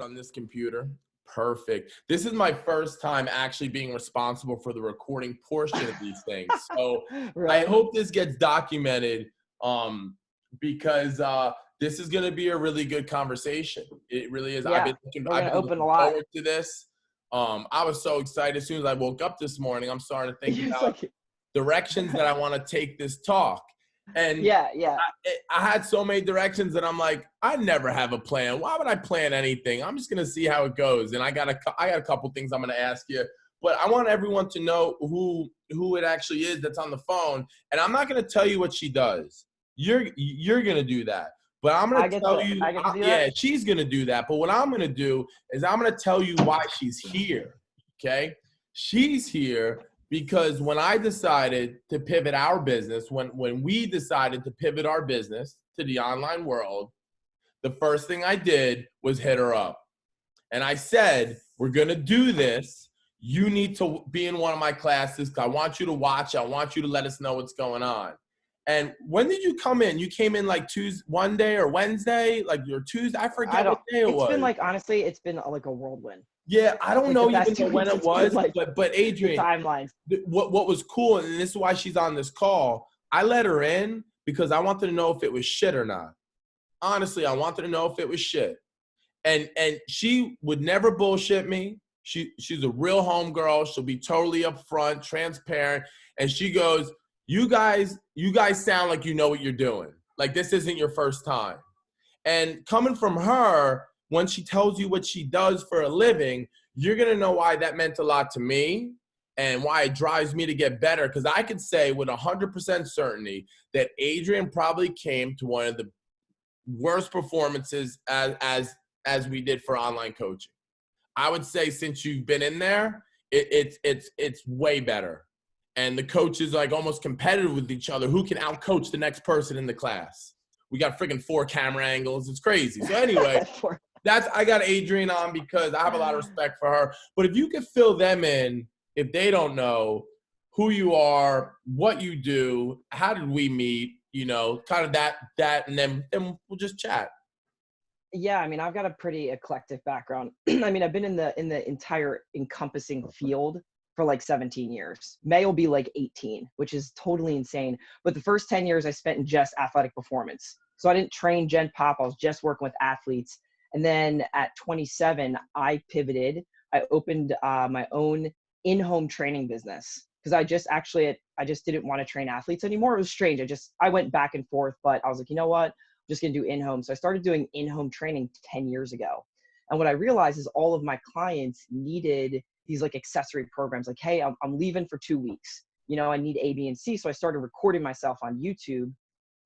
record on this computer. Perfect. This is my first time actually being responsible for the recording portion of these things. So Right. I hope this gets documented because this is going to be a really good conversation. It really is. Yeah, I've been looking forward to this. I was so excited as soon as I woke up this morning. I'm starting to think about directions that I want to take this talk. And yeah. I had so many directions that I'm like, I never have a plan. Why would I plan anything? I'm just going to see how it goes. And I got a couple things I'm going to ask you, but I want everyone to know who it actually is that's on the phone. And I'm not going to tell you what she does. You're going to do that. But I'm going to tell you, yeah, she's going to do that. But what I'm going to do is I'm going to tell you why she's here. Okay. She's here because when I decided to pivot our business, when we decided to pivot our business to the online world, the first thing I did was hit her up. And I said, we're going to do this. You need to be in one of my classes. I want you to watch. I want you to let us know what's going on. And when did you come in? You came in like one day or Wednesday, like your Tuesday. I forget what day it was. It's been like, honestly, it's been like a whirlwind. Yeah, I don't know even when it was, like, but Adrianne, timelines. What was cool, and this is why she's on this call, I let her in because I wanted to know if it was shit or not. Honestly, I wanted to know if it was shit. And she would never bullshit me. She's a real homegirl. She'll be totally upfront, transparent. And she goes, you guys sound like you know what you're doing. Like this isn't your first time. And coming from her, when she tells you what she does for a living, you're going to know why that meant a lot to me and why it drives me to get better. Because I could say with 100% certainty that Adrianne probably came to one of the worst performances as we did for online coaching. I would say since you've been in there, it's way better. And the coaches are like almost competitive with each other. Who can outcoach the next person in the class? We got freaking 4 camera angles. It's crazy. So anyway, I got Adrianne on because I have a lot of respect for her. But if you could fill them in, if they don't know who you are, what you do, how did we meet, kind of that, and then we'll just chat. Yeah, I mean, I've got a pretty eclectic background. I mean, I've been in the entire encompassing field for like 17 years. May will be like 18, which is totally insane. But the first 10 years I spent in just athletic performance. So I didn't train Gen Pop. I was just working with athletes. And then at 27, I pivoted. I opened my own in-home training business because I just didn't want to train athletes anymore. It was strange. I went back and forth, but I was like, you know what? I'm just going to do in-home. So I started doing in-home training 10 years ago. And what I realized is all of my clients needed these like accessory programs. Like, hey, I'm leaving for 2 weeks. I need A, B, and C. So I started recording myself on YouTube,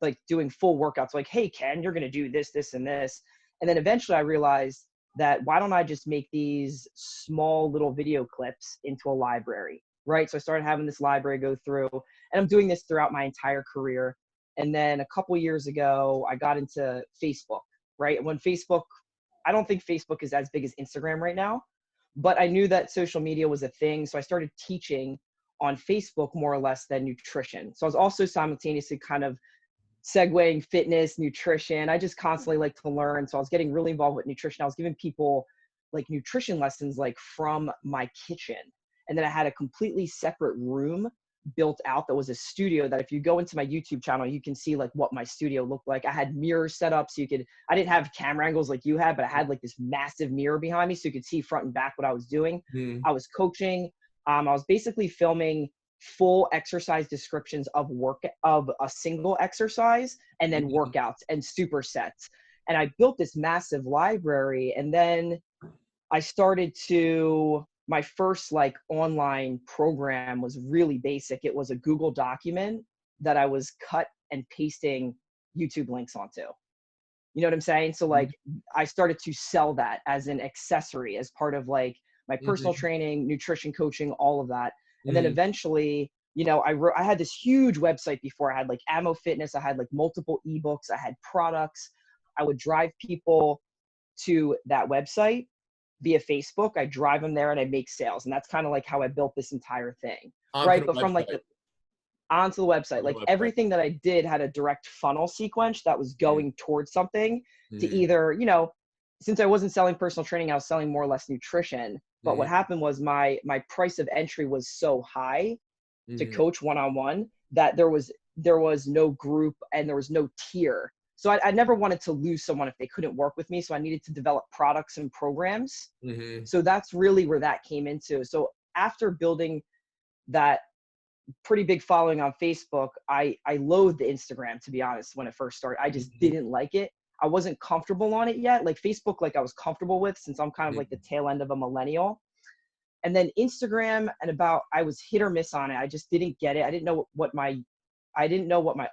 like doing full workouts. Like, hey, Ken, you're going to do this, this, and this. And then eventually I realized that why don't I just make these small little video clips into a library, right? So I started having this library go through, and I'm doing this throughout my entire career. And then a couple years ago, I got into Facebook, right? When I don't think Facebook is as big as Instagram right now, but I knew that social media was a thing. So I started teaching on Facebook more or less than nutrition. So I was also simultaneously kind of segueing fitness, nutrition. I just constantly like to learn. So I was getting really involved with nutrition. I was giving people like nutrition lessons, like from my kitchen. And then I had a completely separate room built out that was a studio that if you go into my YouTube channel, you can see like what my studio looked like. I had mirrors set up so I didn't have camera angles like you had, but I had like this massive mirror behind me so you could see front and back what I was doing. I was coaching. I was basically filming full exercise descriptions of a single exercise and then workouts and supersets. And I built this massive library. And then I started my first like online program was really basic. It was a Google document that I was cut and pasting YouTube links onto. You know what I'm saying? So like I started to sell that as an accessory, as part of like my personal training, nutrition coaching, all of that. And then eventually, I had this huge website before. I had like Ammo Fitness. I had like multiple ebooks. I had products. I would drive people to that website via Facebook. I drive them there and I make sales. And that's kind of like how I built this entire thing. Right. But from like onto the website, like everything that I did had a direct funnel sequence that was going towards something to either, since I wasn't selling personal training, I was selling more or less nutrition. But what happened was my price of entry was so high to coach one-on-one that there was no group and there was no tier. So I never wanted to lose someone if they couldn't work with me. So I needed to develop products and programs. So that's really where that came into. So after building that pretty big following on Facebook, I loathed the Instagram, to be honest, when it first started. I just didn't like it. I wasn't comfortable on it yet. Like Facebook, like I was comfortable with, since I'm kind of like the tail end of a millennial. And then Instagram, I was hit or miss on it. I just didn't get it. I didn't know what my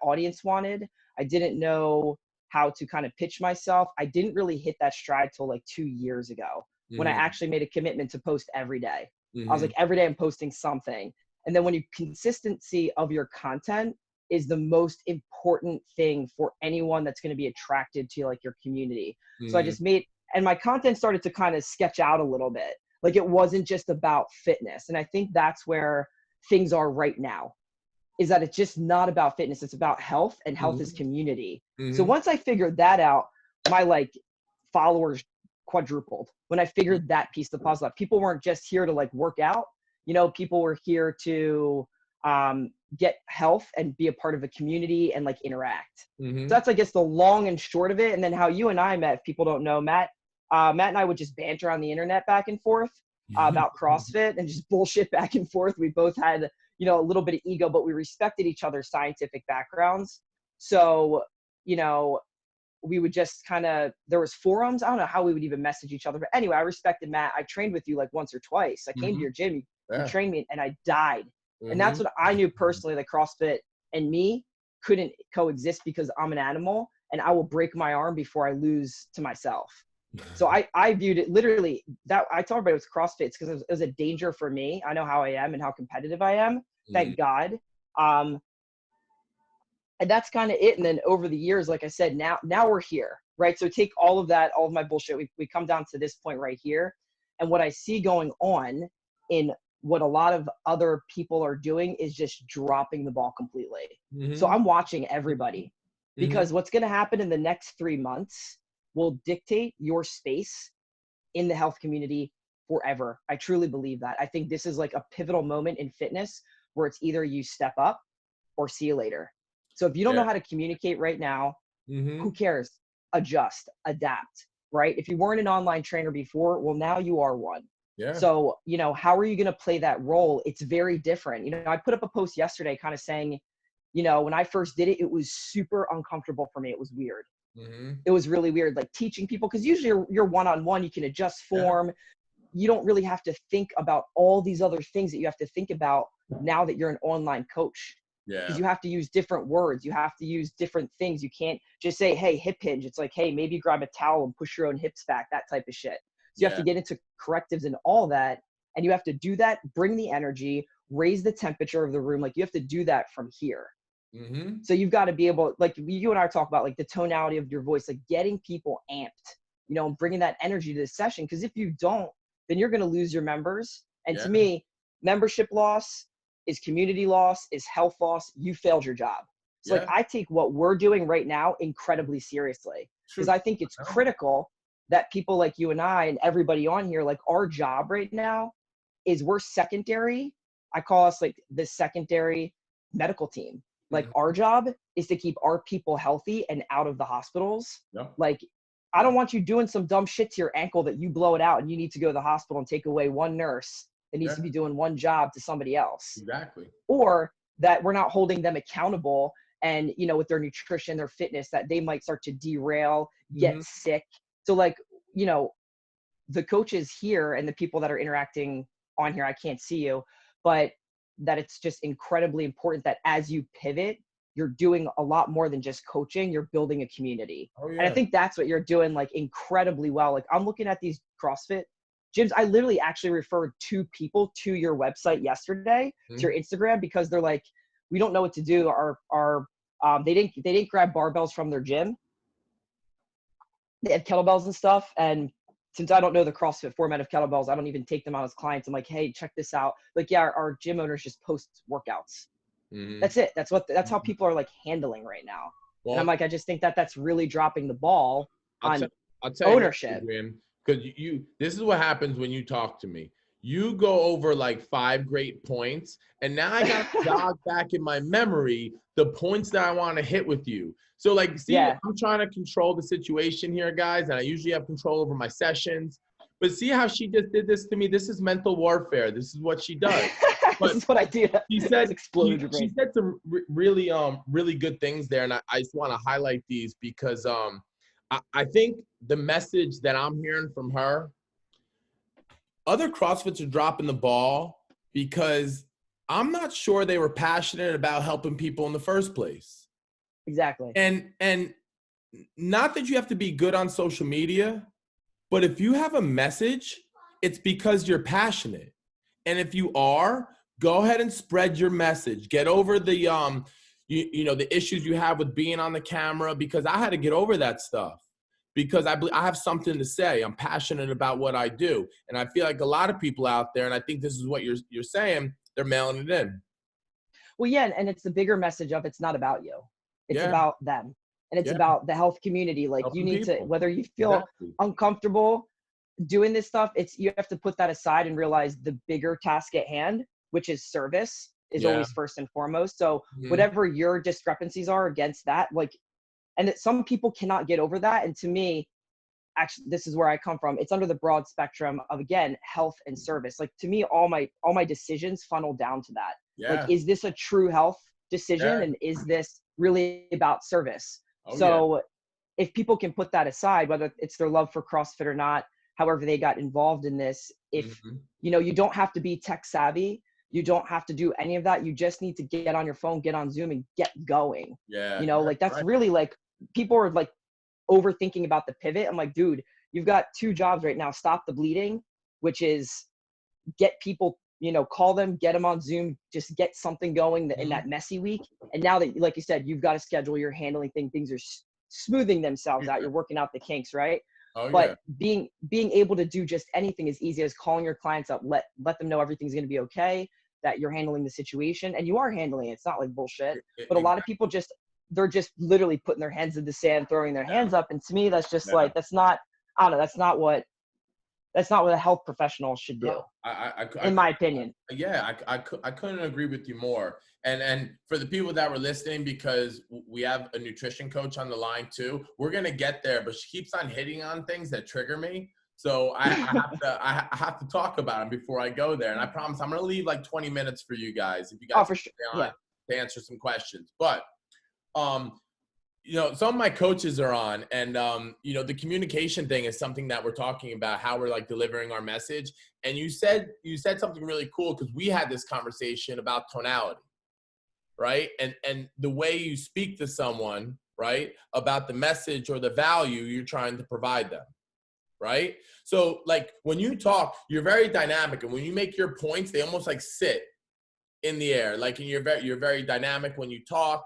audience wanted. I didn't know how to kind of pitch myself. I didn't really hit that stride till like 2 years ago when I actually made a commitment to post every day. I was like, every day I'm posting something. And then when consistency of your content is the most important thing for anyone that's going to be attracted to like your community. So I just and my content started to kind of sketch out a little bit. Like it wasn't just about fitness. And I think that's where things are right now, is that it's just not about fitness. It's about health, and health is community. So once I figured that out, my like followers quadrupled when I figured that piece of the puzzle out. People weren't just here to like work out, you know, people were here to get health and be a part of a community and like interact. So that's, I guess, the long and short of it. And then how you and I met, if people don't know, Matt and I would just banter on the internet back and forth about CrossFit and just bullshit back and forth. We both had, you know, a little bit of ego, but we respected each other's scientific backgrounds. So, you know, we would just kind of, there was forums. I don't know how we would even message each other, but anyway, I respected Matt. I trained with you like once or twice. I came to your gym, you trained me, and I died. And that's what I knew personally, that CrossFit and me couldn't coexist, because I'm an animal and I will break my arm before I lose to myself. So I viewed it literally, that I told everybody it was CrossFit because it was a danger for me. I know how I am and how competitive I am. Thank God. And that's kind of it. And then over the years, like I said, now we're here, right? So take all of that, all of my bullshit. We come down to this point right here. And what I see going on in what a lot of other people are doing is just dropping the ball completely. So I'm watching everybody, because what's going to happen in the next 3 months will dictate your space in the health community forever. I truly believe that. I think this is like a pivotal moment in fitness where it's either you step up or see you later. So if you don't know how to communicate right now, who cares? Adjust, adapt, right? If you weren't an online trainer before, well, now you are one. So, you know, how are you going to play that role? It's very different. You know, I put up a post yesterday kind of saying, you know, when I first did it, it was super uncomfortable for me. It was weird. It was really weird, like teaching people, because usually you're one-on-one, you can adjust form. You don't really have to think about all these other things that you have to think about now that you're an online coach. Because you have to use different words. You have to use different things. You can't just say, hey, hip hinge. It's like, hey, maybe grab a towel and push your own hips back, that type of shit. So you have to get into correctives and all that. And you have to do that, bring the energy, raise the temperature of the room. Like you have to do that from here. So you've got to be able, like you and I talk about, like the tonality of your voice, like getting people amped, you know, and bringing that energy to the session. Because if you don't, then you're going to lose your members. And to me, membership loss is community loss, is health loss. You failed your job. So like I take what we're doing right now incredibly seriously, because I think it's critical that people like you and I and everybody on here, like our job right now is we're secondary. I call us like the secondary medical team. Like our job is to keep our people healthy and out of the hospitals. Like I don't want you doing some dumb shit to your ankle that you blow it out and you need to go to the hospital and take away one nurse that needs to be doing one job to somebody else. Or that we're not holding them accountable, and, you know, with their nutrition, their fitness, that they might start to derail, get sick. So like, you know, the coaches here and the people that are interacting on here, I can't see you, but that it's just incredibly important that as you pivot, you're doing a lot more than just coaching, you're building a community. And I think that's what you're doing like incredibly well. Like I'm looking at these CrossFit gyms. I literally actually referred 2 people to your website yesterday, to your Instagram, because they're like, we don't know what to do. They didn't grab barbells from their gym. They had kettlebells and stuff. And since I don't know the CrossFit format of kettlebells, I don't even take them out as clients. I'm like, hey, check this out. Like, yeah, our gym owners just post workouts. That's it. That's how people are like handling right now. And I'm like, I just think that that's really dropping the ball on I'll tell you ownership. because this is what happens when you talk to me. You go over like 5 great points, and now I got to jog back in my memory the points that I want to hit with you. So like, see, Yeah. I'm trying to control the situation here, guys, and I usually have control over my sessions. But see how she just did this to me? This is mental warfare. This is what she does. But this is what I do. she said She said some really good things there, and I just want to highlight these because I think the message that I'm hearing from her, other CrossFits are dropping the ball because I'm not sure they were passionate about helping people in the first place. Exactly. And not that you have to be good on social media, but if you have a message, it's because you're passionate. And if you are, go ahead and spread your message. Get over the the issues you have with being on the camera, because I had to get over that stuff. Because I have something to say. I'm passionate about what I do. And I feel like a lot of people out there, and I think this is what you're saying, they're mailing it in. Well, yeah, and it's the bigger message of it's not about you. It's about them. And it's about the health community. Like Helping you need people. to, whether you feel uncomfortable doing this stuff, you have to put that aside and realize the bigger task at hand, which is service, is always first and foremost. So whatever your discrepancies are against that, like, and that some people cannot get over that. And to me, actually, this is where I come from. It's under the broad spectrum of, again, health and service. Like to me, all my decisions funnel down to that. Like, is this a true health decision? And is this really about service? If people can put that aside, whether it's their love for CrossFit or not, however they got involved in this, if you don't have to be tech savvy, you don't have to do any of that. You just need to get on your phone, get on Zoom, and get going. Like that's really like, people are like overthinking about the pivot. I'm like, dude, you've got 2 jobs right now. Stop the bleeding, which is get people, call them, get them on Zoom, just get something going in that messy week. And now that, like you said, you've got a schedule, you're handling things are smoothing themselves out. You're working out the kinks, right? But being able to do just anything as easy as calling your clients up, let them know everything's going to be okay, that you're handling the situation, and you are handling it. It's not like bullshit. But a lot of people they're just literally putting their hands in the sand, throwing their hands up. And to me, that's just like, that's not what a health professional should do, in my opinion. I couldn't agree with you more. And for the people that were listening, because we have a nutrition coach on the line too, we're going to get there, but she keeps on hitting on things that trigger me. So I have to talk about them before I go there. And I promise I'm going to leave like 20 minutes for you guys, if you guys stay on to answer some questions. But, some of my coaches are on, and, the communication thing is something that we're talking about, how we're like delivering our message. And you said something really cool, because we had this conversation about tonality, right? And the way you speak to someone, right, about the message or the value you're trying to provide them, right? So like when you talk, you're very dynamic, and when you make your points, they almost like sit in the air. Like, and you're very dynamic when you talk.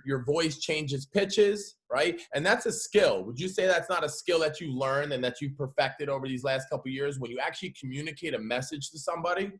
Your voice changes pitches, right? And that's a skill. Would you say that's not a skill that you learned and that you perfected over these last couple of years, when you actually communicate a message to somebody?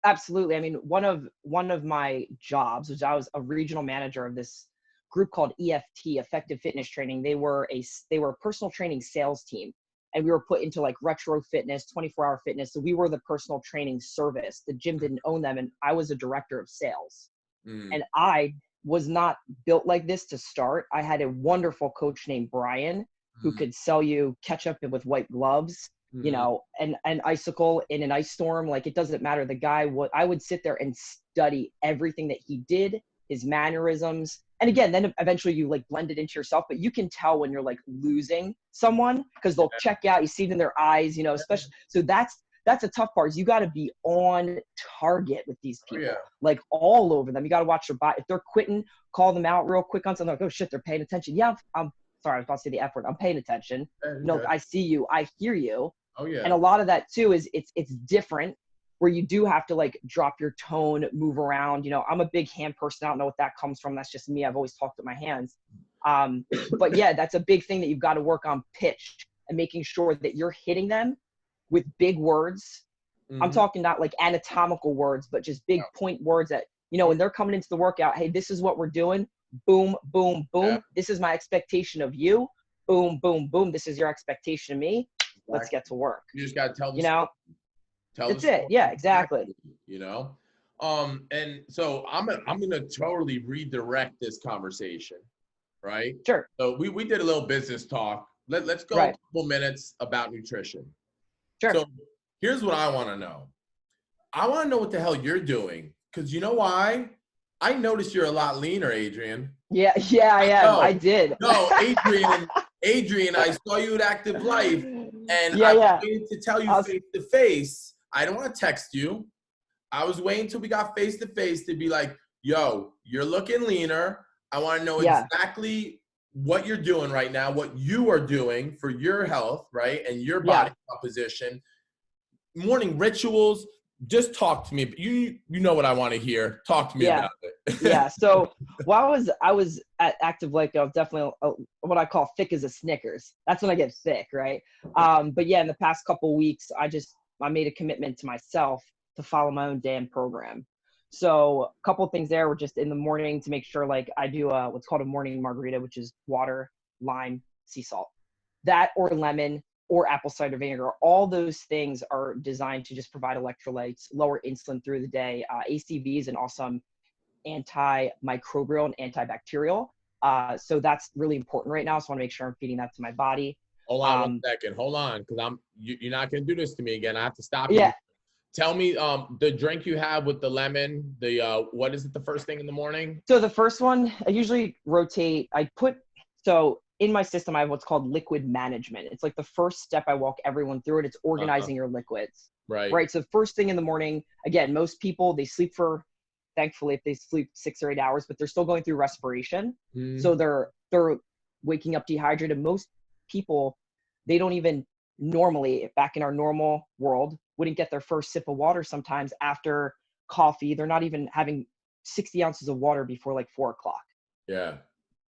Absolutely. I mean, one of my jobs was, I was a regional manager of this group called EFT, Effective Fitness Training. They were a personal training sales team, and we were put into like retro fitness, 24-hour fitness. So we were the personal training service. The gym didn't own them, and I was a director of sales. And I was not built like this to start. I had a wonderful coach named Brian, who could sell you ketchup with white gloves, and an icicle in an ice storm. Like, it doesn't matter. The guy, I would sit there and study everything that he did, his mannerisms. And again, then eventually you like blend it into yourself, but you can tell when you're like losing someone, because they'll check out, you see it in their eyes, especially. So that's a tough part, is you got to be on target with these people, like all over them. You got to watch their body. If they're quitting, call them out real quick on something, like, oh shit, they're paying attention. Yeah, I'm sorry, I was about to say the F word. I'm paying attention. I see you, I hear you. And a lot of that too is it's different, where you do have to like drop your tone, move around. I'm a big hand person. I don't know what that comes from. That's just me. I've always talked with my hands. But yeah, that's a big thing that you've got to work on, pitch, and making sure that you're hitting them with big words. I'm talking not like anatomical words, but just big point words that, when they're coming into the workout, hey, this is what we're doing. Boom, boom, boom. This is my expectation of you. boom, boom, boom. This is your expectation of me. Let's get to work. You just got to tell the You know, story. Tell that's the story. it. Yeah, exactly. You know? And so I'm gonna totally redirect this conversation, right? Sure. So we did a little business talk. Let's go a couple minutes about nutrition. Sure. So here's what I want to know. I want to know what the hell you're doing. Because you know why? I noticed you're a lot leaner, Adrian. Yeah, I am. I did. No, Adrian, I saw you at Active Life, and I was waiting to tell you face to face. I don't want to text you. I was waiting till we got face to face to be like, yo, you're looking leaner. I want to know exactly what you're doing right now, what you are doing for your health, right? And your body composition. Morning rituals. Just talk to me. You know what I want to hear. Talk to me about it. Yeah. So while I was at Active Life, I was definitely what I call thick as a Snickers. That's when I get thick, right? But yeah, in the past couple of weeks, I made a commitment to myself to follow my own damn program. So a couple of things there were just in the morning to make sure, like, I do what's called a morning margarita, which is water, lime, sea salt, that or lemon or apple cider vinegar. All those things are designed to just provide electrolytes, lower insulin through the day, ACVs, and also antimicrobial and antibacterial. So that's really important right now. So I want to make sure I'm feeding that to my body. Hold on 1 second. Hold on, because you're not going to do this to me again. I have to stop you. Tell me the drink you have with the lemon, what is it, the first thing in the morning? So the first one, I usually rotate. So in my system, I have what's called liquid management. It's like the first step I walk everyone through it. It's organizing your liquids. Right. So first thing in the morning, again, most people, they sleep for, thankfully, if they sleep 6 or 8 hours, but they're still going through respiration. So they're waking up dehydrated. Most people, they don't even normally, back in our normal world, wouldn't get their first sip of water sometimes after coffee. They're not even having 60 ounces of water before like 4 o'clock. Yeah.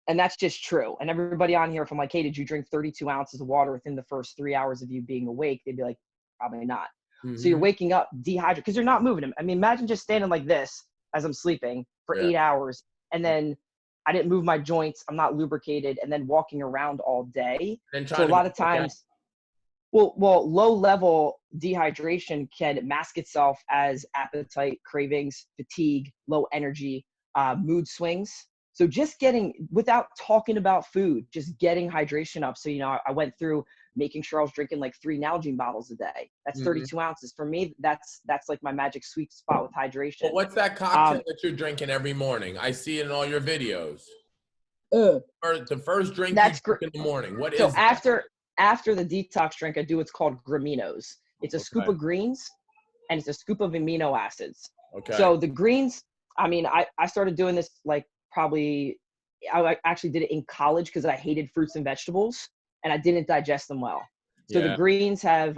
And that's just true. And everybody on here, if I'm like, hey, did you drink 32 ounces of water within the first 3 hours of you being awake? They'd be like, probably not. So you're waking up dehydrated because you're not moving them. I mean, imagine just standing like this as I'm sleeping for 8 hours. And then I didn't move my joints. I'm not lubricated. And then walking around all day. So a lot of times, well, low level dehydration can mask itself as appetite, cravings, fatigue, low energy, mood swings. So just without talking about food, just getting hydration up. So, I went through making sure I was drinking like 3 Nalgene bottles a day. That's 32 ounces. For me, that's like my magic sweet spot with hydration. But what's that cocktail that you're drinking every morning? I see it in all your videos. The first drink you drink in the morning. What is so after the detox drink, I do what's called Graminos. It's a scoop of greens and it's a scoop of amino acids. Okay. So the greens, I mean, I started doing this like I actually did it in college because I hated fruits and vegetables and I didn't digest them well. So the greens have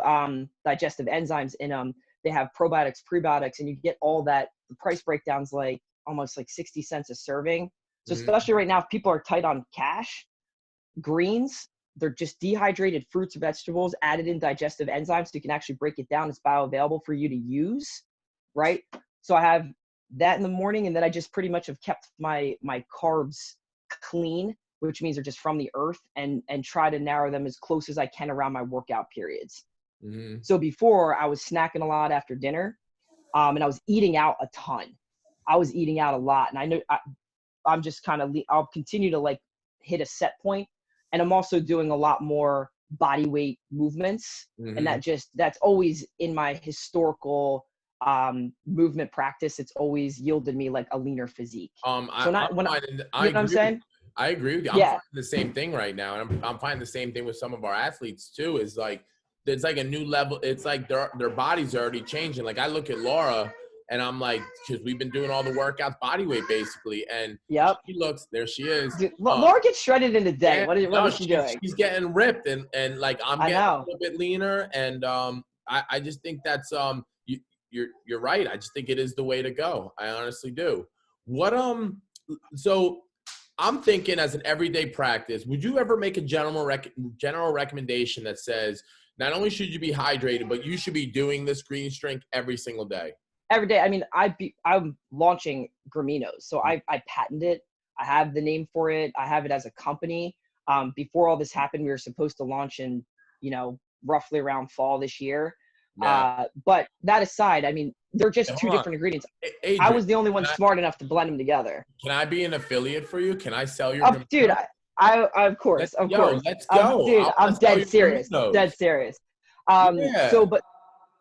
digestive enzymes in them. They have probiotics, prebiotics, and you get all that. The price breakdown's like almost like 60 cents a serving. So especially right now, if people are tight on cash, greens, they're just dehydrated fruits, vegetables, added in digestive enzymes. So you can actually break it down. It's bioavailable for you to use, right? So I have that in the morning, and then I just pretty much have kept my carbs clean, which means they're just from the earth, and try to narrow them as close as I can around my workout periods. So before, I was snacking a lot after dinner, and I was eating out a ton. I was eating out a lot, and I know I'm just kind of I'll continue to like hit a set point, and I'm also doing a lot more body weight movements, and that's always in my historical movement practice. It's always yielded me like a leaner physique. I agree with you. I'm finding the same thing right now, and I'm finding the same thing with some of our athletes too. Is like it's like a new level. It's like their bodies are already changing. Like I look at Laura, and I'm like, because we've been doing all the workouts body weight basically, and there she is. Dude, Laura gets shredded in a day. What is she doing? She's getting ripped, and like I'm getting a little bit leaner, and I just think that's you're right. I just think it is the way to go. I honestly do. So I'm thinking as an everyday practice, would you ever make a general recommendation that says not only should you be hydrated, but you should be doing this green drink every single day? Every day. I mean, I'm launching Graminos, so I patented it. I have the name for it. I have it as a company. Before all this happened, we were supposed to launch in, you know, roughly around fall this year. Yeah. But that aside, I mean, they're just Hey, two hold on. different ingredients. I Adrian, was the only one smart enough to blend them together. can I be an affiliate for you? Can I sell your Oh, dude, Giordano? of course, of course. Let's go. Dude, I want I'm to sell dead your serious, Giordano's. dead serious. Yeah. But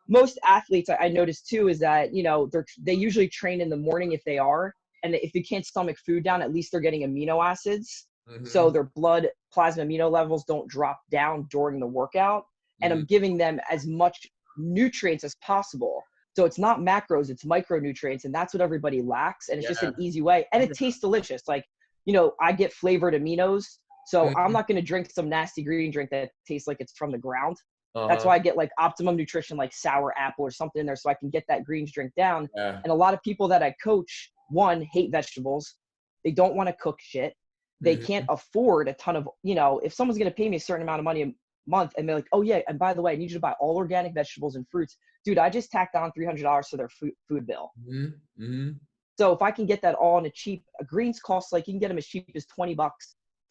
most athletes I noticed too is that, you know, they usually train in the morning if they are, and if they can't stomach food down, at least they're getting amino acids. So Mm-hmm. their blood plasma amino levels don't drop down during the workout. And Mm-hmm. I'm giving them as much nutrients as possible. So it's not macros, it's micronutrients, and that's what everybody lacks. And it's just Yeah. an easy way. And it tastes delicious. Like, you know, I get flavored aminos. So I'm Mm-hmm. not going to drink some nasty green drink that tastes like it's from the ground. That's Uh-huh. why I get like Optimum Nutrition, like sour apple or something in there, so I can get that greens drink down. Yeah. And a lot of people that I coach, one, hate vegetables. They don't want to cook shit. They Mm-hmm. can't afford a ton of, you know, if someone's going to pay me a certain amount of money a month and they're like, oh yeah, and by the way, I need you to buy all organic vegetables and fruits. Dude, I just tacked on $300 to their food bill. Mm-hmm. Mm-hmm. So if I can get that all in a cheap, greens cost, like, you can get them as cheap as $20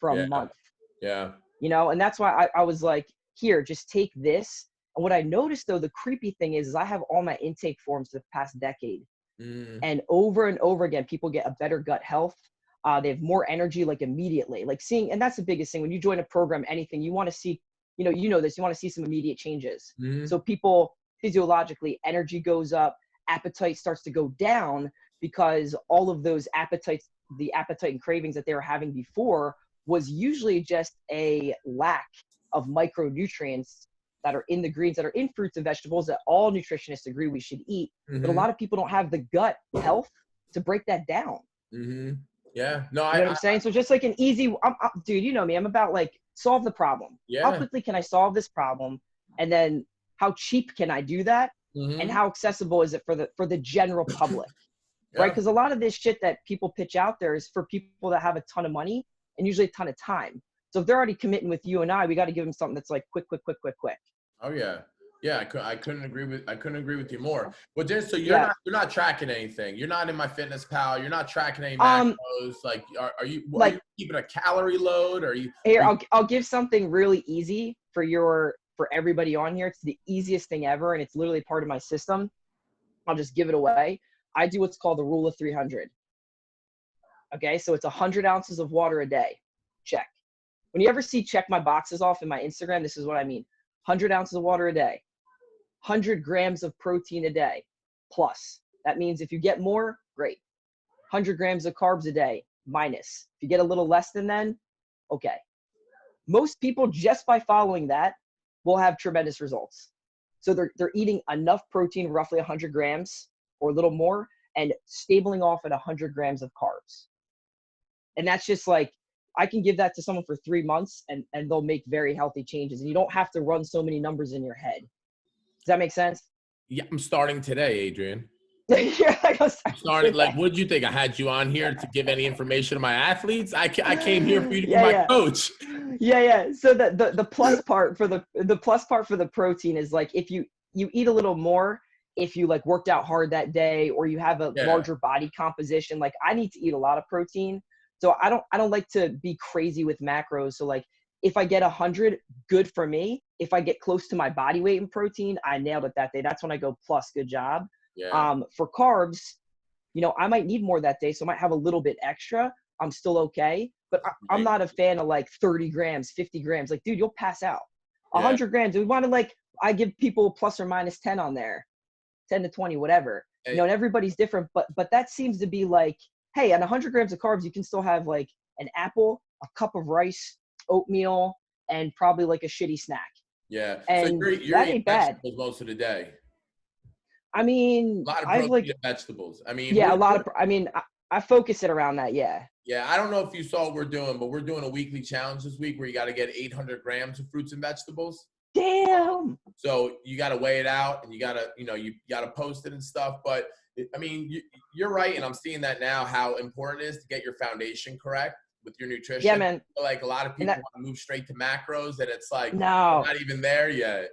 for a Yeah. month. Yeah. You know, and that's why I was like, here, just take this. And what I noticed though, the creepy thing is I have all my intake forms for the past decade. Mm-hmm. And over again, people get a better gut health. They have more energy, like immediately, like seeing, and that's the biggest thing. When you join a program, anything, you want to see, you know this, you want to see some immediate changes. Mm-hmm. So people physiologically, energy goes up, appetite starts to go down, because all of those appetites, the appetite and cravings that they were having before was usually just a lack of micronutrients that are in the greens, that are in fruits and vegetables, that all nutritionists agree we should eat. But a Mm-hmm. lot of people don't have the gut health to break that down. Mm-hmm. Yeah. No, You know what I'm saying? So just like an easy, dude, you know me, I'm about like, solve the problem. How yeah. quickly can I solve this problem? And then how cheap can I do that? And Mm-hmm. how accessible is it for the general public? Right? Yeah. Because a lot of this shit that people pitch out there is for people that have a ton of money and usually a ton of time. So if they're already committing with you and we got to give them something that's like quick. Oh yeah. Yeah, I couldn't agree with you more. But just so Yeah. you're not tracking anything. You're not in my fitness pal. You're not tracking any Um, macros. Like are you like keeping a calorie load? here, Are you I'll give something really easy for everybody on here. It's the easiest thing ever, and it's literally part of my system. I'll just give it away. I do what's called the rule of 300. Okay, so it's 100 ounces of water a day. Check. When you ever see check my boxes off in my Instagram, this is what I mean. 100 ounces of water a day. 100 grams of protein a day plus. That means if you get more, great. 100 grams of carbs a day minus. If you get a little less than then, okay. Most people, just by following that, will have tremendous results. So they're eating enough protein, roughly 100 grams or a little more, and stabling off at 100 grams of carbs. And that's just like, I can give that to someone for 3 months and they'll make very healthy changes. And you don't have to run so many numbers in your head. Does that make sense? Yeah, I'm starting today, Adrian. Yeah, I'm starting. Like, what did you think? I had you on here to give any information to my athletes? I came here for you to be my coach. Yeah. So the plus part for the protein is like, if you eat a little more, if you like worked out hard that day, or you have a larger body composition, like I need to eat a lot of protein. So I don't like to be crazy with macros. So like, if I get 100, good for me. If I get close to my body weight in protein, I nailed it that day. That's when I go plus, good job. Yeah. For carbs, you know, I might need more that day, so I might have a little bit extra. I'm still okay. But I'm not a fan of like 30 grams, 50 grams. Like, dude, you'll pass out. 100 grams. We want to like, I give people plus or minus 10 on there, 10 to 20, whatever. You know, and everybody's different. But that seems to be like, hey, on 100 grams of carbs, you can still have like an apple, a cup of rice, oatmeal, and probably like a shitty snack. Yeah. And so you're that eating ain't bad. vegetables most of the day. I mean, A lot of I've protein like, and vegetables. I mean, yeah, a lot of, I mean, I focus it around that. Yeah. Yeah. I don't know if you saw what we're doing, but we're doing a weekly challenge this week where you got to get 800 grams of fruits and vegetables. Damn. So you got to weigh it out and you got to post it and stuff. But I mean, you're right. And I'm seeing that now, how important it is to get your foundation correct with your nutrition. Yeah, man. Like a lot of people want to move straight to macros and it's like, no, not even there yet.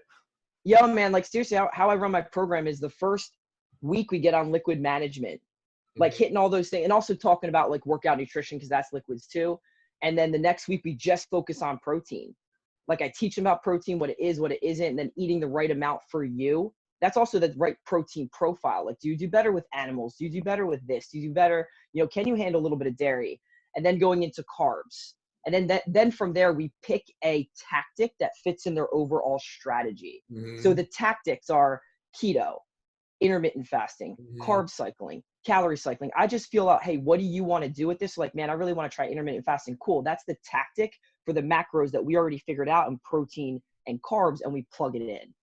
Yo, man, like seriously, how I run my program is the first week we get on liquid management, like hitting all those things, and also talking about like workout nutrition, because that's liquids too. And then the next week we just focus on protein. Like I teach them about protein, what it is, what it isn't, and then eating the right amount for you. That's also the right protein profile. Like, do you do better with animals? Do you do better with this? Do you do better? You know, can you handle a little bit of dairy? And then going into carbs. And then from there, we pick a tactic that fits in their overall strategy. So the tactics are keto, intermittent fasting, carb cycling, calorie cycling. I just feel out, hey, what do you want to do with this? Like, man, I really want to try intermittent fasting. Cool. That's the tactic for the macros that we already figured out in protein and carbs, and we plug it in.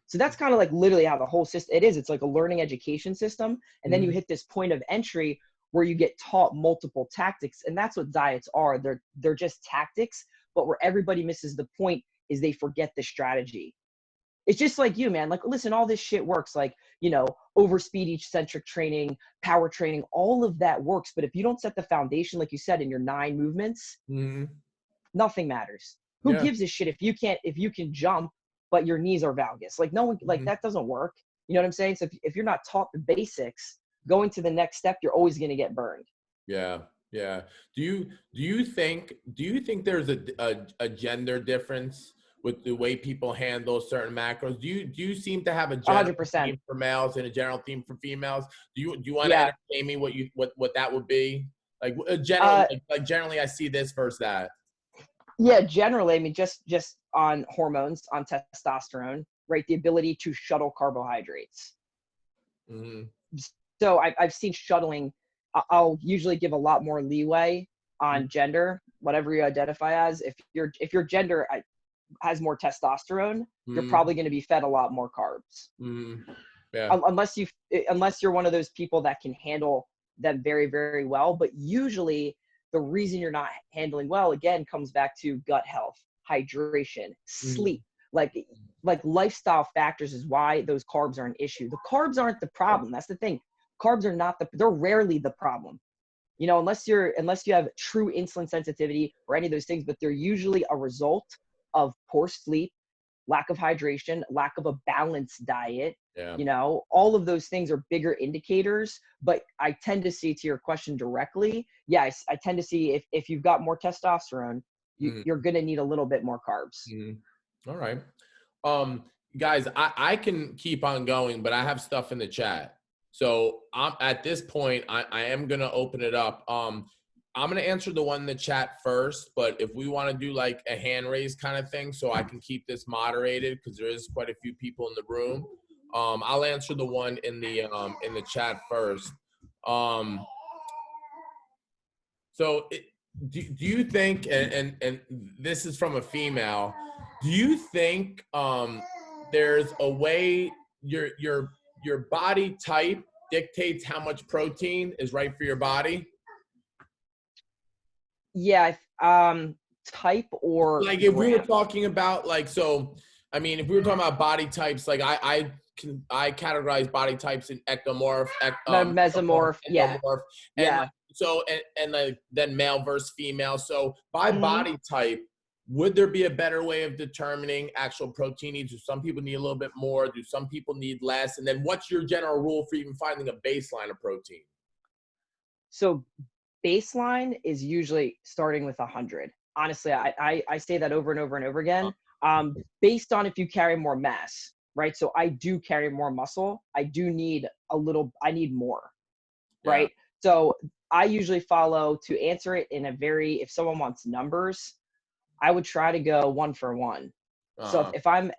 So that's kind of like literally how the whole system, it's like a learning education system. And then you hit this point of entry where you get taught multiple tactics. And that's what diets are. They're just tactics, but where everybody misses the point is they forget the strategy. It's just like you, man. Like, listen, all this shit works. Like, you know, overspeed eccentric training, power training, all of that works. But if you don't set the foundation, like you said, in your 9 movements, nothing matters. Who gives a shit if you can jump, but your knees are valgus? Like, no one, like that doesn't work. You know what I'm saying? So if you're not taught the basics, going to the next step, you're always going to get burned. Yeah. Yeah. Do you think there's a gender difference with the way people handle certain macros? Do you seem to have a general 100%. theme for males and a general theme for females? Do you want to entertain me what that would be? Like generally I see this versus that. Yeah, generally, I mean, just on hormones, on testosterone, right? The ability to shuttle carbohydrates. So I've seen shuttling. I'll usually give a lot more leeway on gender, whatever you identify as. If your gender has more testosterone, you're probably going to be fed a lot more carbs. Yeah. Unless you're one of those people that can handle them very, very well. But usually the reason you're not handling well, again, comes back to gut health, hydration, sleep. Like lifestyle factors is why those carbs are an issue. The carbs aren't the problem. That's the thing. Carbs are they're rarely the problem. You know, unless you have true insulin sensitivity or any of those things, but they're usually a result of poor sleep, lack of hydration, lack of a balanced diet. You know, all of those things are bigger indicators, but I tend to see, to your question directly, I tend to see if you've got more testosterone, you're going to need a little bit more carbs. All right. Guys, I can keep on going, but I have stuff in the chat. So at this point, I am going to open it up. I'm going to answer the one in the chat first, but if we want to do like a hand raise kind of thing, so I can keep this moderated because there is quite a few people in the room. I'll answer the one in the chat first. So do you think, and this is from a female, do you think there's a way your body type dictates how much protein is right for your body? Yeah, type or like if gram. we were talking about like, so I mean, if we were talking about body types, like I categorize body types in ectomorph, mesomorph, endomorph, and like, so like then male versus female. So by body type, would there be a better way of determining actual protein needs? Do some people need a little bit more? Do some people need less? And then what's your general rule for even finding a baseline of protein? So baseline is usually starting with 100. Honestly, I say that over and over and over again, based on if you carry more mass, right? So I do carry more muscle. I need more, right? So I usually follow, to answer it in if someone wants numbers, I would try to go 1 for 1. So if I'm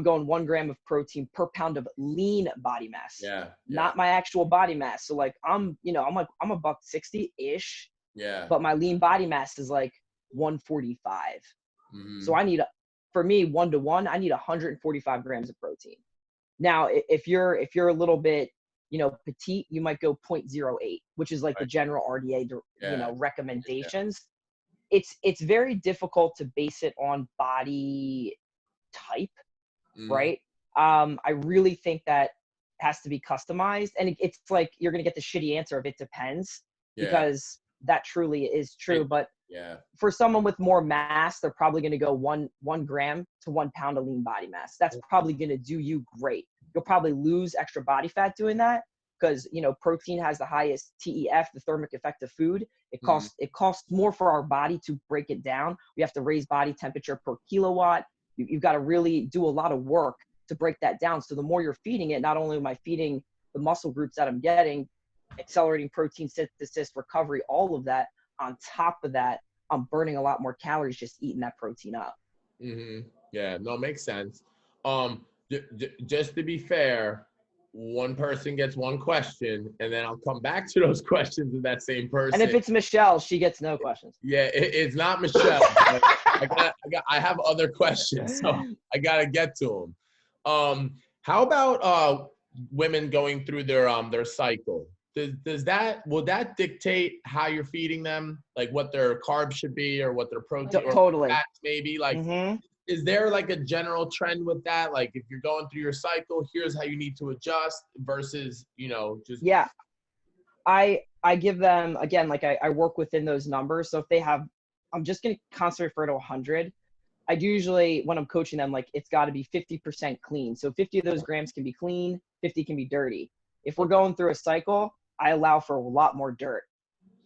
going 1 gram of protein per pound of lean body mass, not my actual body mass. So like I'm a buck 60-ish, but my lean body mass is like 145. So I need, for me, 1 to 1, I need 145 grams of protein. Now, if you're a little bit, petite, you might go 0.08, which is like the general RDA, recommendations. It's very difficult to base it on body type, right? I really think that has to be customized, and it's like you're gonna get the shitty answer of it depends, because that truly is true. But for someone with more mass, they're probably gonna go 1 gram to 1 pound of lean body mass. That's probably gonna do you great. You'll probably lose extra body fat doing that, because, you know, protein has the highest TEF, the thermic effect of food. It costs more for our body to break it down. We have to raise body temperature per kilowatt. You've got to really do a lot of work to break that down. So the more you're feeding it, not only am I feeding the muscle groups that I'm getting, accelerating protein synthesis, recovery, all of that, on top of that, I'm burning a lot more calories just eating that protein up. Yeah, no, makes sense. Just to be fair, one person gets one question, and then I'll come back to those questions with that same person. And if it's Michelle, she gets no questions. Yeah, it's not Michelle. I have other questions, so I gotta get to them. How about women going through their cycle? Will that dictate how you're feeding them, like what their carbs should be or what their protein or fats maybe? Like, is there like a general trend with that? Like, if you're going through your cycle, here's how you need to adjust versus, you know, just I give them, again, like I work within those numbers. So if they have, I'm just going to constantly refer to 100. I do usually, when I'm coaching them, like it's got to be 50% clean. So 50 of those grams can be clean, 50 can be dirty. If we're going through a cycle, I allow for a lot more dirt.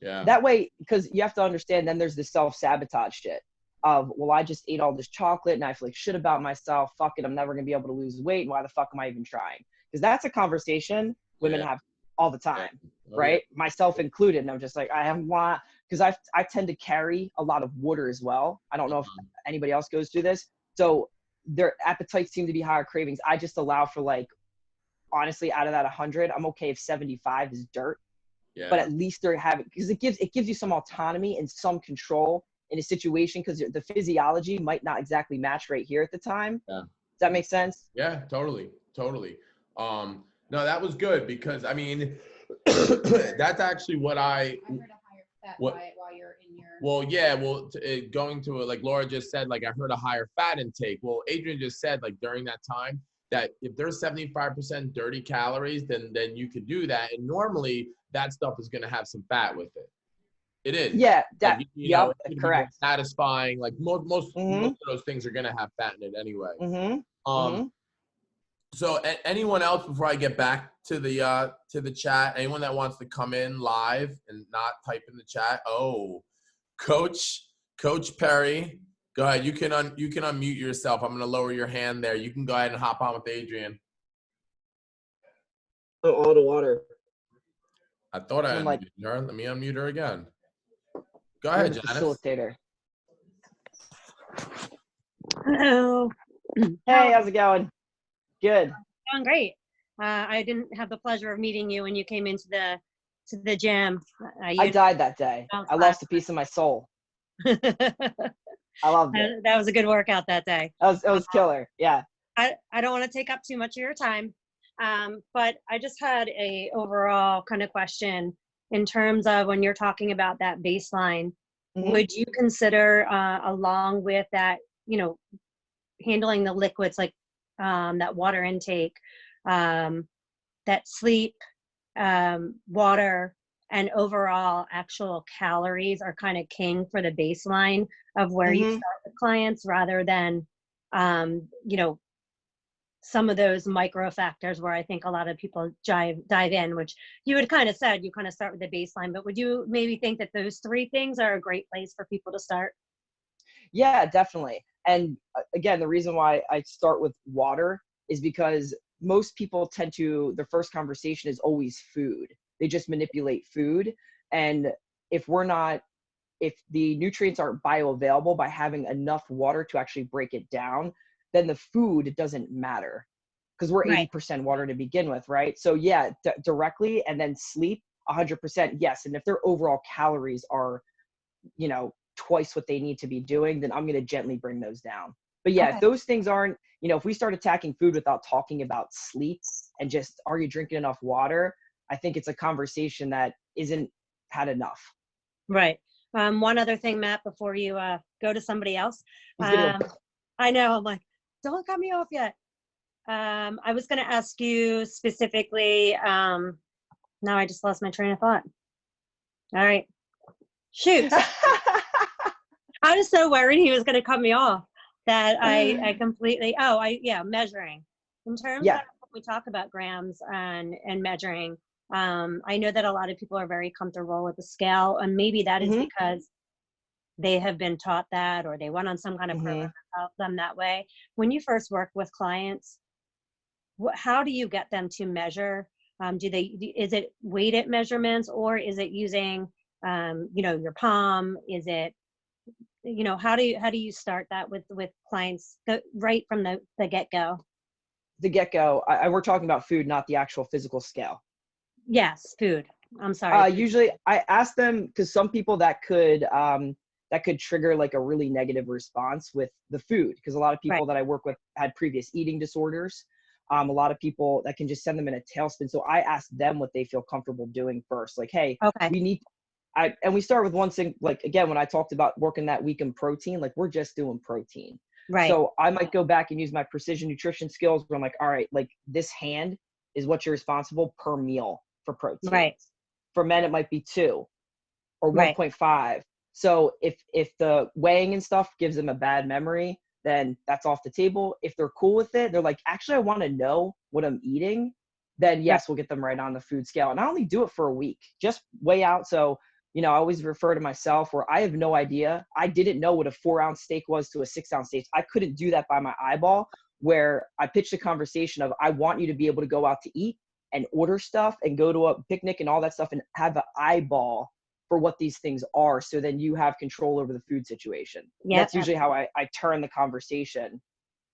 Yeah. That way, because you have to understand, then there's this self-sabotage shit of, well, I just ate all this chocolate and I feel like shit about myself. Fuck it, I'm never going to be able to lose weight. And why the fuck am I even trying? Because that's a conversation women have all the time, right? Myself included. And I'm just like, I have want, because I tend to carry a lot of water as well. I don't know if anybody else goes through this. So their appetites seem to be higher, cravings. I just allow for, like, honestly, out of that 100, I'm okay if 75 is dirt. But at least they're having, because it gives you some autonomy and some control in a situation, because the physiology might not exactly match right here at the time. Does that make sense? Yeah, totally. No, that was good, because I mean, that's actually what I heard a higher fat diet while you're in your. Well, yeah, going to it, like Laura just said, like I heard a higher fat intake. Well, Adrian just said, like during that time, that if there's 75% dirty calories, then you could do that. And normally that stuff is going to have some fat with it. It is. Yeah. Like, you know, Correct. Satisfying. Like most of those things are going to have fat in it anyway. So anyone else, before I get back to the chat, anyone that wants to come in live and not type in the chat? Oh, Coach Perry. Go ahead. You can unmute yourself. I'm going to lower your hand there. You can go ahead and hop on with Adrian. Oh, all the water. I thought I unmuted her. Let me unmute her again. Go ahead, Janice. Facilitator. Hello. Hey, how's it going? Good. Going great. I didn't have the pleasure of meeting you when you came into the gym. I died that day. I lost a piece of my soul. I loved it. That was a good workout that day. It was killer. Yeah. I don't want to take up too much of your time, but I just had a overall kind of question in terms of when you're talking about that baseline. Would you consider, along with that, you know, handling the liquids like that water intake, that sleep, water, and overall actual calories are kind of king for the baseline of where you start with clients, rather than, you know, some of those micro factors where I think a lot of people dive in, which you had kind of said, you kind of start with the baseline, but would you maybe think that those three things are a great place for people to start? Yeah, definitely. And again, the reason why I start with water is because most people tend to, their first conversation is always food. They just manipulate food. And if the nutrients aren't bioavailable by having enough water to actually break it down, then the food doesn't matter, because we're 80% water to begin with, right? So yeah, directly. And then sleep, 100%, yes. And if their overall calories are, you know, twice what they need to be doing, then I'm going to gently bring those down. But yeah, if those things aren't, you know, if we start attacking food without talking about sleep and just, are you drinking enough water? I think it's a conversation that isn't had enough. Right. One other thing, Matt, before you go to somebody else. I know, I'm like, don't cut me off yet. I was going to ask you specifically, now I just lost my train of thought. All right. Shoot. I was so worried he was going to cut me off that I completely, measuring. In terms of when we talk about grams and measuring, I know that a lot of people are very comfortable with the scale, and maybe that is because they have been taught that, or they went on some kind of program that helped them that way. When you first work with clients, how do you get them to measure? Is it weighted measurements, or is it using, your palm? Is it, how do you start that with clients right from the get-go? The get-go, we're talking about food, not the actual physical scale. Yes, food. I'm sorry. Usually I ask them, because some people that could trigger like a really negative response with the food, because a lot of people that I work with had previous eating disorders. A lot of people that can just send them in a tailspin. So I ask them what they feel comfortable doing first. Like, hey, and we start with one thing. Like, again, when I talked about working that week in protein, like we're just doing protein. Right. So I might go back and use my precision nutrition skills where I'm like, all right, like this hand is what you're responsible per meal for protein. Right. For men, it might be 2 or 1.5. So if the weighing and stuff gives them a bad memory, then that's off the table. If they're cool with it, they're like, actually, I want to know what I'm eating. Then yes, we'll get them right on the food scale. And I only do it for a week, just weigh out. So, I always refer to myself where I have no idea. I didn't know what a 4-ounce steak was to a 6-ounce steak. I couldn't do that by my eyeball, where I pitched a conversation of, I want you to be able to go out to eat and order stuff and go to a picnic and all that stuff and have an eyeball for what these things are. So then you have control over the food situation. Yeah, that's usually how I turn the conversation,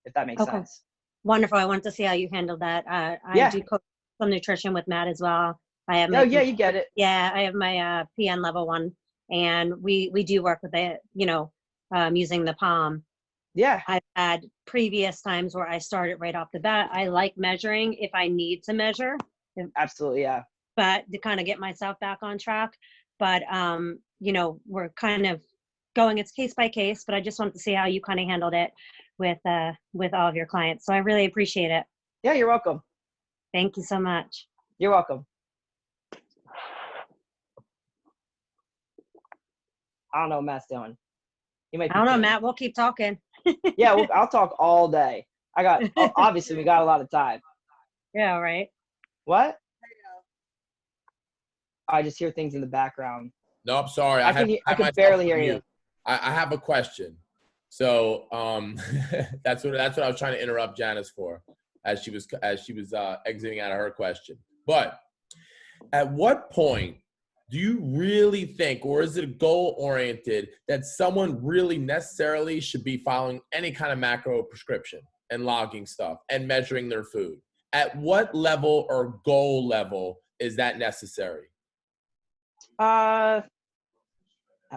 if that makes sense. Wonderful. I wanted to see how you handled that. I do coach some nutrition with Matt as well. I have you get it. Yeah, I have my PN level 1, and we do work with it, using the palm. Yeah. I've had previous times where I started right off the bat. I like measuring if I need to measure. Absolutely, yeah. But to kind of get myself back on track. But, we're kind of going, it's case by case, but I just wanted to see how you kind of handled it with all of your clients. So I really appreciate it. Yeah, you're welcome. Thank you so much. You're welcome. I don't know what Matt's doing. I don't know, Matt. We'll keep talking. Yeah, I'll talk all day. Obviously, we got a lot of time. Yeah, right. What? I just hear things in the background. No, I'm sorry. I can barely hear you. I have a question. So that's what I was trying to interrupt Janice for, as she was exiting out of her question. But at what point do you really think, or is it goal oriented, that someone really necessarily should be following any kind of macro prescription and logging stuff and measuring their food? At what level or goal level is that necessary? At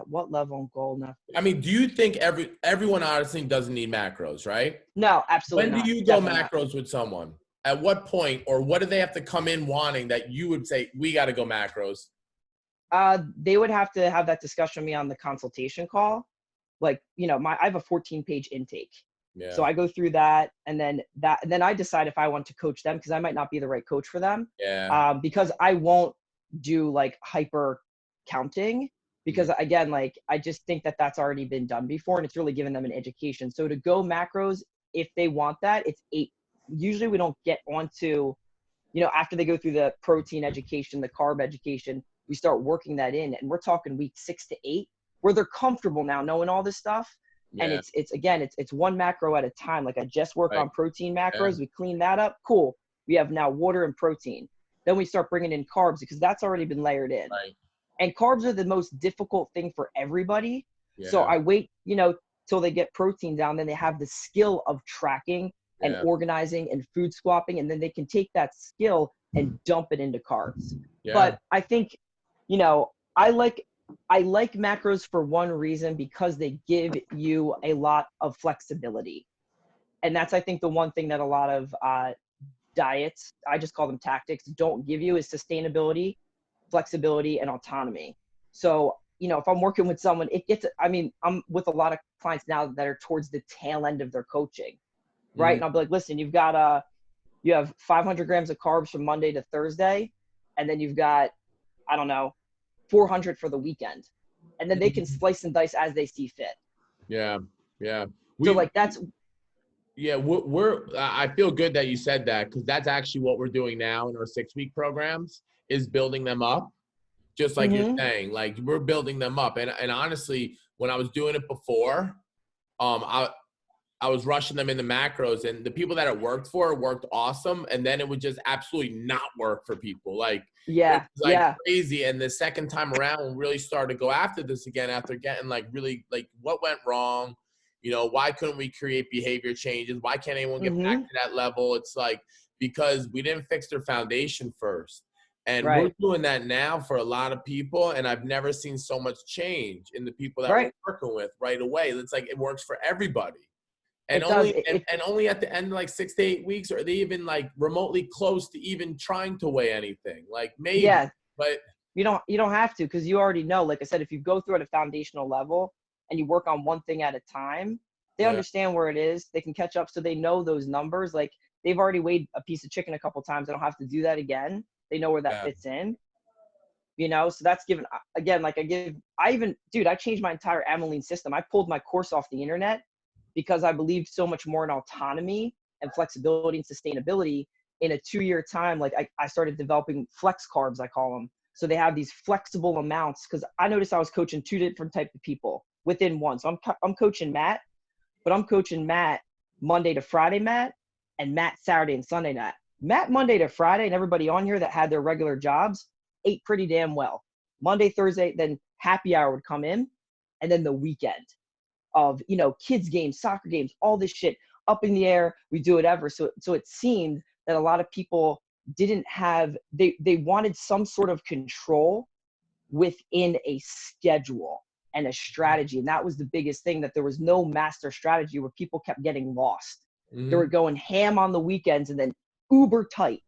what level and goal now? I mean, do you think everyone honestly doesn't need macros, right? No, absolutely not. When do you go macros with someone? At what point, or what do they have to come in wanting that you would say, we got to go macros? They would have to have that discussion with me on the consultation call. Like, I have a 14-page intake. Yeah. So I go through that, and then I decide if I want to coach them, because I might not be the right coach for them. Yeah. Because I won't do like hyper counting, because again, like I just think that that's already been done before, and it's really given them an education. So to go macros, if they want that, it's 8. Usually we don't get onto, after they go through the protein education, the carb education, we start working that in, and we're talking week 6 to 8, where they're comfortable now knowing all this stuff. Yeah. And it's one macro at a time. Like I just work on protein macros. Yeah. We clean that up. Cool. We have now water and protein. Then we start bringing in carbs, because that's already been layered in. Right. And carbs are the most difficult thing for everybody. Yeah. So I wait, till they get protein down. Then they have the skill of tracking and organizing and food swapping. And then they can take that skill and dump it into carbs. Yeah. But I think, I like macros for one reason, because they give you a lot of flexibility. And that's, I think, the one thing that a lot of diets, I just call them tactics, don't give you, is sustainability, flexibility, and autonomy. So, if I'm working with someone, I'm with a lot of clients now that are towards the tail end of their coaching, right? And I'll be like, listen, you have 500 grams of carbs from Monday to Thursday, and then you've got, 400 for the weekend. And then they can slice and dice as they see fit. Yeah. Yeah. So like that's, Yeah, I feel good that you said that, because that's actually what we're doing now in our 6-week programs, is building them up. Just like you're saying, like we're building them up. And honestly, when I was doing it before, I was rushing them into macros, and the people that it worked for worked awesome. And then it would just absolutely not work for people. Like, Yeah. it was like crazy. And the second time around, we really started to go after this again, after getting like really like what went wrong. You know, why couldn't we create behavior changes? Why can't anyone get back to that level? It's like, because we didn't fix their foundation first. And we're doing that now for a lot of people. And I've never seen so much change in the people that we're working with right away. It's like, it works for everybody. And only at the end of like 6 to 8 weeks are they even like remotely close to even trying to weigh anything. Like maybe, but you don't have to, because you already know, like I said, if you go through at a foundational level and you work on one thing at a time, they understand where it is. They can catch up, so they know those numbers. Like, they've already weighed a piece of chicken a couple times. They don't have to do that again. They know where that fits in. You know, so that's given, again, like I changed my entire amylin system. I pulled my course off the internet because I believed so much more in autonomy and flexibility and sustainability. In a 2-year time, like I started developing flex carbs, I call them. So they have these flexible amounts, because I noticed I was coaching 2 different types of people within one. So I'm coaching Matt, but I'm coaching Matt Monday to Friday, Matt, and Matt Saturday and Sunday, Matt Monday to Friday, and everybody on here that had their regular jobs ate pretty damn well. Monday, Thursday, then happy hour would come in, and then the weekend of, you know, kids games, soccer games, all this shit up in the air. We do whatever. So it seemed that a lot of people didn't have, they wanted some sort of control within a schedule and a strategy. And that was the biggest thing, that there was no master strategy, where people kept getting lost. They were going ham on the weekends and then uber tight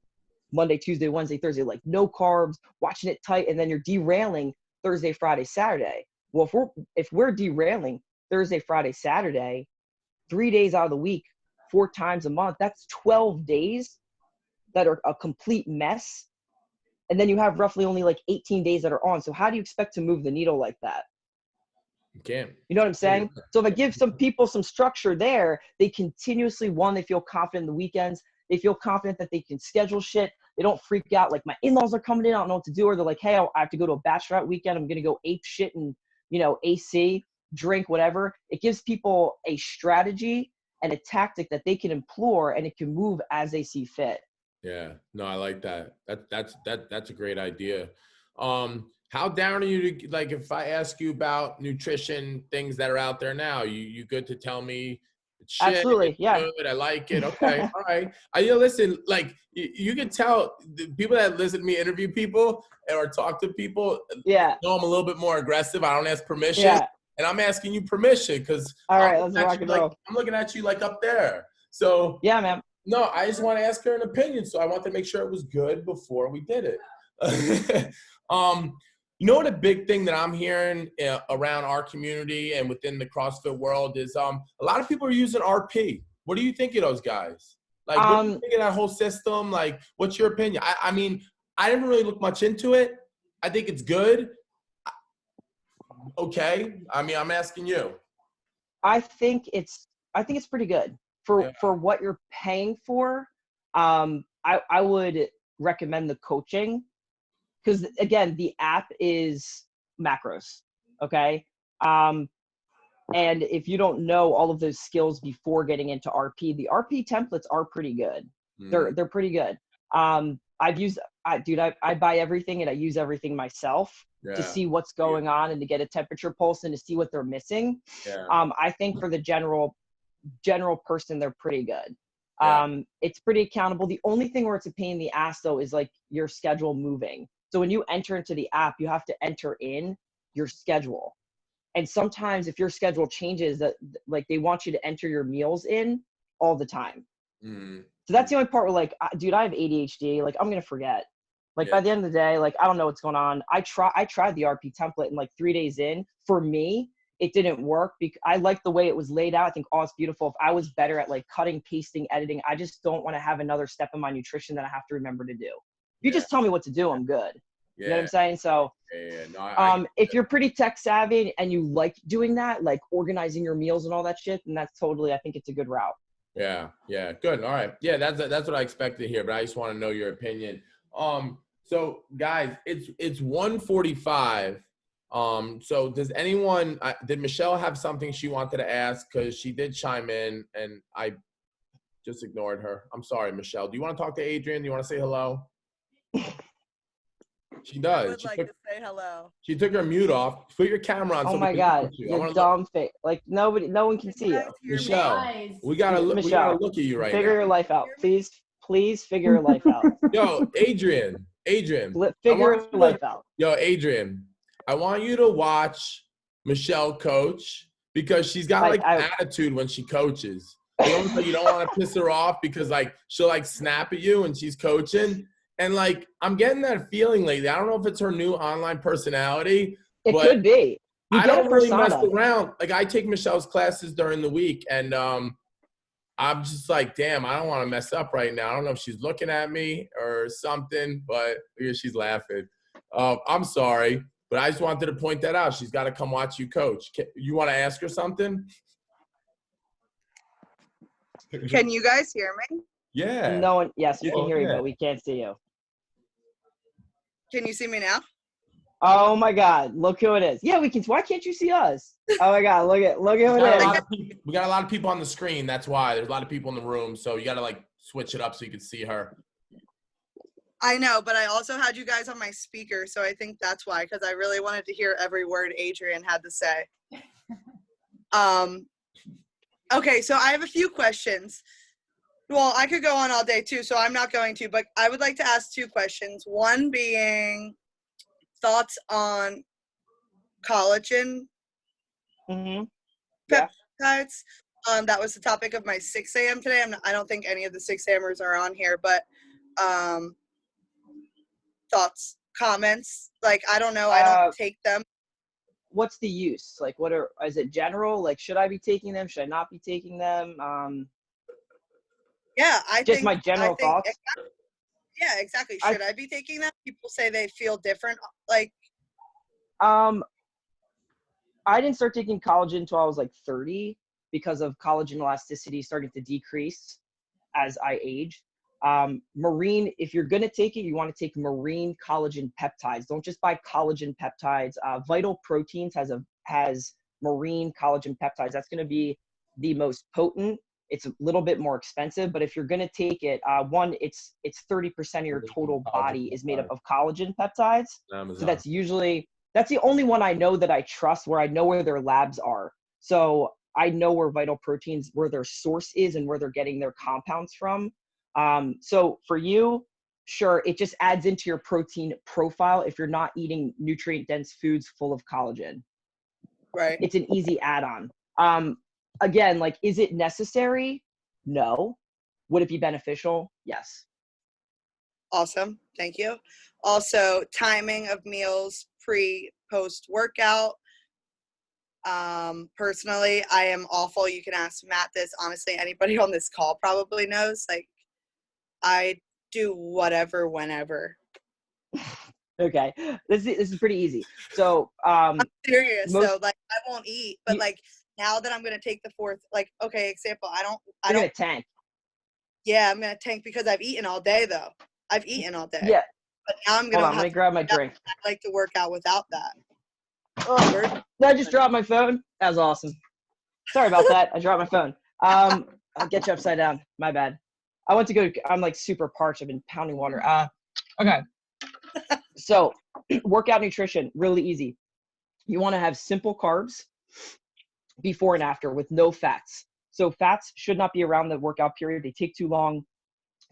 Monday, Tuesday, Wednesday, Thursday, like no carbs, watching it tight. And then you're derailing Thursday, Friday, Saturday. Well, if we're derailing Thursday, Friday, Saturday, 3 days out of the week, 4 times a month, that's 12 days that are a complete mess. And then you have roughly only like 18 days that are on. So how do you expect to move the needle like that? You can't. You know what I'm saying? So if I give some people some structure there, they continuously, they feel confident in the weekends. They feel confident that they can schedule shit. They don't freak out like, my in-laws are coming in, I don't know what to do. Or they're like, hey, I have to go to a bachelorette weekend. I'm going to go ape shit and, you know, AC, drink, whatever. It gives people a strategy and a tactic that they can employ, and it can move as they see fit. Yeah, no, I like that. That's a great idea. How down are you to, like, if I ask you about nutrition things that are out there now, you good to tell me it's shit? Absolutely, it's yeah. good, I like it. Okay, all right. Listen, like you can tell the people that listen to me interview people or talk to people. Yeah. Know I'm a little bit more aggressive. I don't ask permission. Yeah. And I'm asking you permission, because all right, let's rock and roll. I'm looking at you like up there. So yeah, man. No, I just want to ask her an opinion. So I want to make sure it was good before we did it. You know what, a big thing that I'm hearing around our community and within the CrossFit world is a lot of people are using RP. What do you think of those guys? Like, what do you think of that whole system? Like, what's your opinion? I mean, I didn't really look much into it. I think it's good. Okay. I mean, I'm asking you. I think it's pretty good for what you're paying for. I would recommend the coaching, because again, the app is macros. Okay. And if you don't know all of those skills before getting into RP, the RP templates are pretty good. They're pretty good. I buy everything and I use everything myself to see what's going on and to get a temperature pulse and to see what they're missing. I think for the general person, they're pretty good. It's pretty accountable. The only thing where it's a pain in the ass though is like your schedule moving. So when you enter into the app, you have to enter in your schedule. And sometimes if your schedule changes, that like they want you to enter your meals in all the time. So that's the only part where like, dude, I have ADHD. Like I'm going to forget. Like by the end of the day, like I don't know what's going on. I tried the RP template and like 3 days in, for me, it didn't work because I like the way it was laid out. I think, oh, it's beautiful. If I was better at like cutting, pasting, editing, I just don't want to have another step in my nutrition that I have to remember to do. You just tell me what to do, I'm good. You know what I'm saying? So if you're pretty tech savvy and you like doing that, like organizing your meals and all that shit, then that's totally, I think it's a good route. Yeah, yeah, good. All right. Yeah, that's what I expected here, but I just want to know your opinion. So guys, it's 1:45. So does anyone did Michelle have something she wanted to ask? Because she did chime in and I just ignored her. I'm sorry, Michelle. Do you want to talk to Adrian? Do you want to say hello? She I does. would like to say hello. She took her mute off. Put your camera on. Oh So my we can God, look at you. I your want to dumb face. Like no one can see You you. guys hear me? Michelle, Guys. we gotta look. We Michelle, gotta look at you right figure now. your life out. Hear me? Please figure your life out. Yo, Adrian, I Figure want your you life to, out. yo, Adrian, I want you to watch Michelle coach because she's got like an attitude when she coaches. It's almost like you don't want to piss her off because like she'll like snap at you when she's coaching. And like I'm getting that feeling lately. I don't know if it's her new online personality. It but could be. You I get don't a really mess persona. around. Like I take Michelle's classes during the week and I'm just like, damn, I don't want to mess up right now. I don't know if she's looking at me or something, but yeah, she's laughing. I'm sorry, but I just wanted to point that out. She's got to come watch you coach. You want to ask her something? Can you guys hear me? Yeah. No one. Yes, we can hear you, yeah. but we can't see you. Can you see me now? Oh my God! Look who it is. Yeah, we can. Why can't you see us? Oh my God! Look who it is. We got a lot of people on the screen. That's why there's a lot of people in the room. So you got to like switch it up so you can see her. I know, but I also had you guys on my speaker, so I think that's why, because I really wanted to hear every word Adrian had to say. Okay, so I have a few questions. Well, I could go on all day too, so I'm not going to, but I would like to ask 2 questions. One being thoughts on collagen peptides. That was the topic of my 6 a.m. today. I don't think any of the 6 a.m.ers are on here, but thoughts, comments. Like, I don't know. I don't take them. What's the use? Like, is it general? Like, should I be taking them? Should I not be taking them? Yeah, my general thoughts. Yeah, exactly. Should I be taking them? People say they feel different. Like, I didn't start taking collagen until I was like 30 because of collagen elasticity starting to decrease as I age. Marine, if you're going to take it, you want to take marine collagen peptides. Don't just buy collagen peptides. Vital Proteins has marine collagen peptides. That's going to be the most potent. It's a little bit more expensive, but if you're going to take it, one, it's 30% of your total body is made up of collagen peptides. So that's the only one I know that I trust, where I know where their labs are. So I know where Vital Proteins, where their source is and where they're getting their compounds from. So for you, sure, it just adds into your protein profile if you're not eating nutrient dense foods full of collagen. Right. It's an easy add-on. Again, like, is it necessary? No. Would it be beneficial? Yes. Awesome. Thank you. Also, timing of meals pre-post workout. Personally, I am awful. You can ask Matt this. Honestly, anybody on this call probably knows. Like, I do whatever, whenever. Okay. This is pretty easy. So, I'm serious. So, like, I won't eat, but like, now that I'm going to take the 4th, like, okay, example, I don't gonna tank. Yeah, I'm going to tank because I've eaten all day though. I've eaten all day. Yeah. But now I'm going to let me grab my drink. I like to work out without that. Oh, did I just drop my phone? That was awesome. Sorry about that. I dropped my phone. I'll get you upside down. My bad. I'm like super parched. I've been pounding water. Okay. So workout nutrition, really easy. You want to have simple carbs before and after with no fats. So fats should not be around the workout period. They take too long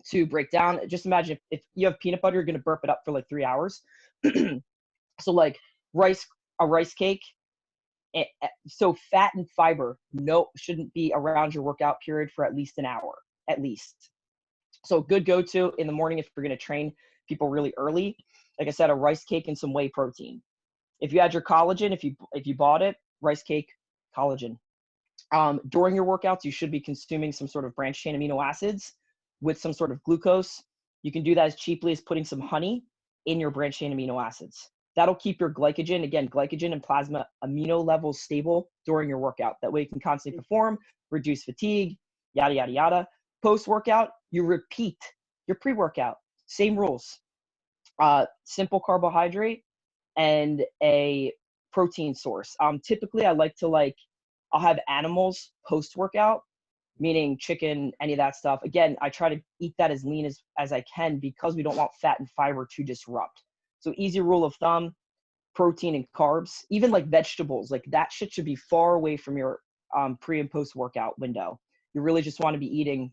to break down. Just imagine if you have peanut butter, you're going to burp it up for like 3 hours. So like a rice cake. So fat and fiber shouldn't be around your workout period for at least an hour, at least. So good go-to in the morning if you're going to train people really early. Like I said, a rice cake and some whey protein. If you had your collagen, if you bought it, rice cake, collagen. During your workouts, you should be consuming some sort of branched chain amino acids with some sort of glucose. You can do that as cheaply as putting some honey in your branched chain amino acids. That'll keep your glycogen and plasma amino levels stable during your workout. That way you can constantly perform, reduce fatigue, yada, yada, yada. Post-workout, you repeat your pre-workout. Same rules. Simple carbohydrate and a protein source. Typically, I like to I'll have animals post-workout, meaning chicken, any of that stuff. Again, I try to eat that as lean as I can because we don't want fat and fiber to disrupt. So easy rule of thumb, protein and carbs, even like vegetables, like that shit should be far away from your pre and post workout window. You really just want to be eating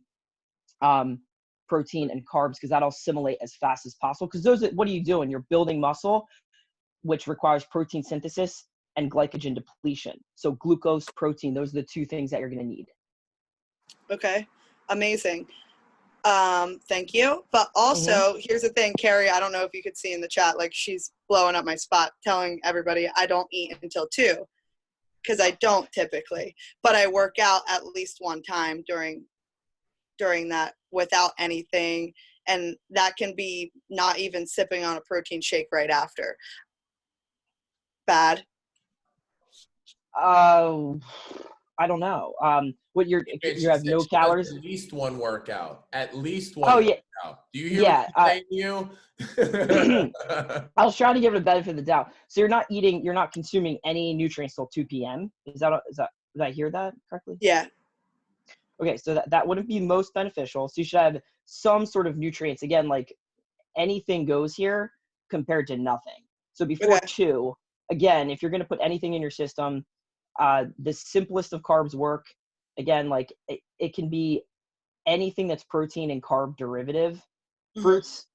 protein and carbs because that'll assimilate as fast as possible. Because what are you doing? You're building muscle, which requires protein synthesis and glycogen depletion. So glucose, protein, those are the two things that you're going to need. Okay, amazing. Thank you. But also, here's the thing, Carrie, I don't know if you could see in the chat, like she's blowing up my spot, telling everybody I don't eat until 2, because I don't typically, but I work out at least one time during that without anything, and that can be not even sipping on a protein shake right after. Bad? I don't know. What you have no calories? At least one workout. At least one. Oh yeah. Workout. Do you hear what I'm saying to you? I was trying to give it a benefit of the doubt. So you're not consuming any nutrients till 2 p.m. Did I hear that correctly? Yeah. Okay, so that wouldn't be most beneficial. So you should have some sort of nutrients. Again, like anything goes here compared to nothing. So before 2, again, if you're going to put anything in your system, the simplest of carbs work. Again, like it can be anything that's protein and carb derivative. Fruits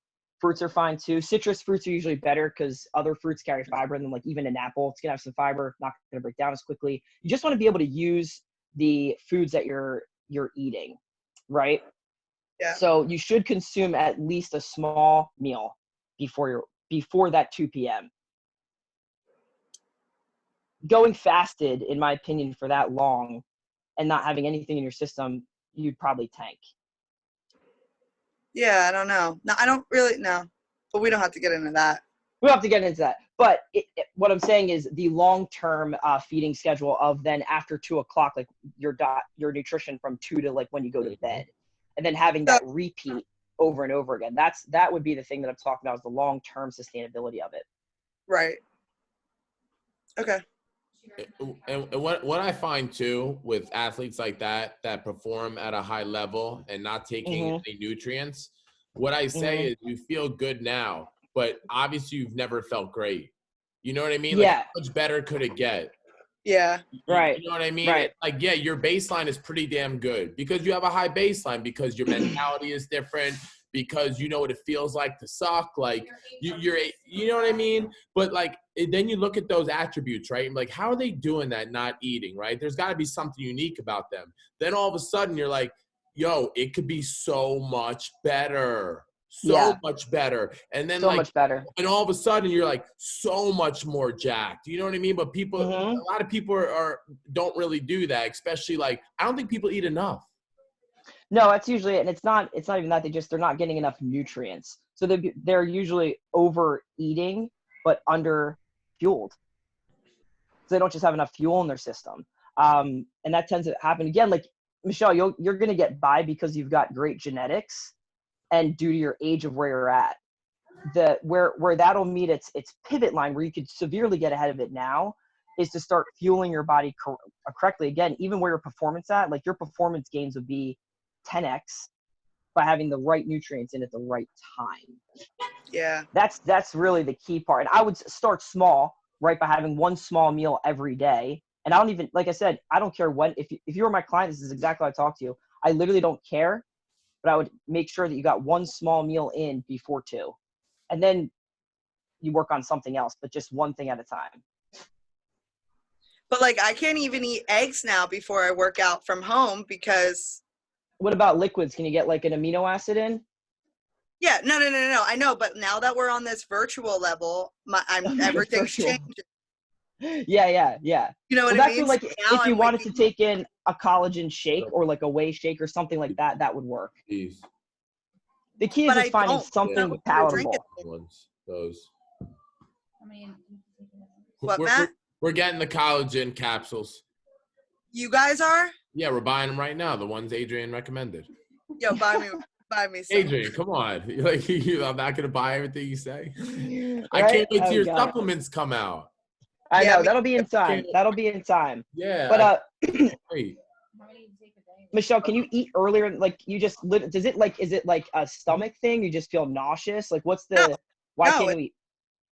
are fine too. Citrus fruits are usually better because other fruits carry fiber in them, like even an apple. It's gonna have some fiber, not gonna break down as quickly. You just want to be able to use the foods that you're eating, right? Yeah. So you should consume at least a small meal before that 2 p.m. Going fasted, in my opinion, for that long and not having anything in your system, you'd probably tank. Yeah, I don't know. No, I don't really know, but we don't have to get into that. We don't have to get into that. But what I'm saying is the long-term feeding schedule of then after 2 o'clock, like your nutrition from 2 to like when you go to bed, and then having that repeat over and over again. That would be the thing that I'm talking about, is the long-term sustainability of it. Right. Okay. And what I find too with athletes like that perform at a high level and not taking any nutrients, what I say is you feel good now, but obviously you've never felt great. You know what I mean? Like, how much better could it get? Yeah. Right. You know what I mean? Right. Like, yeah, your baseline is pretty damn good because you have a high baseline, because your mentality is different, because you know what it feels like to suck. Like you're you know what I mean? But like, then you look at those attributes, right? Like, how are they doing that not eating, right? There's got to be something unique about them. Then all of a sudden you're like, yo, it could be so much better. So much better. And then much better. And all of a sudden you're like so much more jacked. You know what I mean? But people, a lot of people don't really do that, especially like, I don't think people eat enough. No, that's usually it. And it's not even that, they're not getting enough nutrients. So they're usually overeating, but under fueled. So they don't just have enough fuel in their system. And that tends to happen again. Like Michelle, you're going to get by because you've got great genetics and due to your age of where you're at. Where that'll meet its pivot line, where you could severely get ahead of it now, is to start fueling your body correctly. Again, even where your performance at, like your performance gains would be 10x by having the right nutrients in at the right time. Yeah. That's really the key part. And I would start small, right, by having one small meal every day. And I don't even, like I said, I don't care when, if you were my client, this is exactly how I talk to you. I literally don't care, but I would make sure that you got one small meal in before 2. And then you work on something else, but just one thing at a time. But like, I can't even eat eggs now before I work out from home because. What about liquids? Can you get like an amino acid in? Yeah, no. I know, but now that we're on this virtual level, everything's changing. Yeah. You know what I mean? Like, if you wanted to take in a collagen shake or like a whey shake or something like that, that would work. Jeez. The key is just finding something palatable. Those. What, Matt? We're getting the collagen capsules. You guys are? Yeah, we're buying them right now. The ones Adrianne recommended. Yo, buy me some. Adrianne, come on. Like, I'm not going to buy everything you say. I Right? can't wait till Oh, your God. supplements come out. I Yeah, know that'll be in time. That'll be in time. Yeah. But Wait. How many do you take a day? Michelle, can you eat earlier? Like you just is it like a stomach thing? You just feel nauseous? Like what's the why no, can't you eat?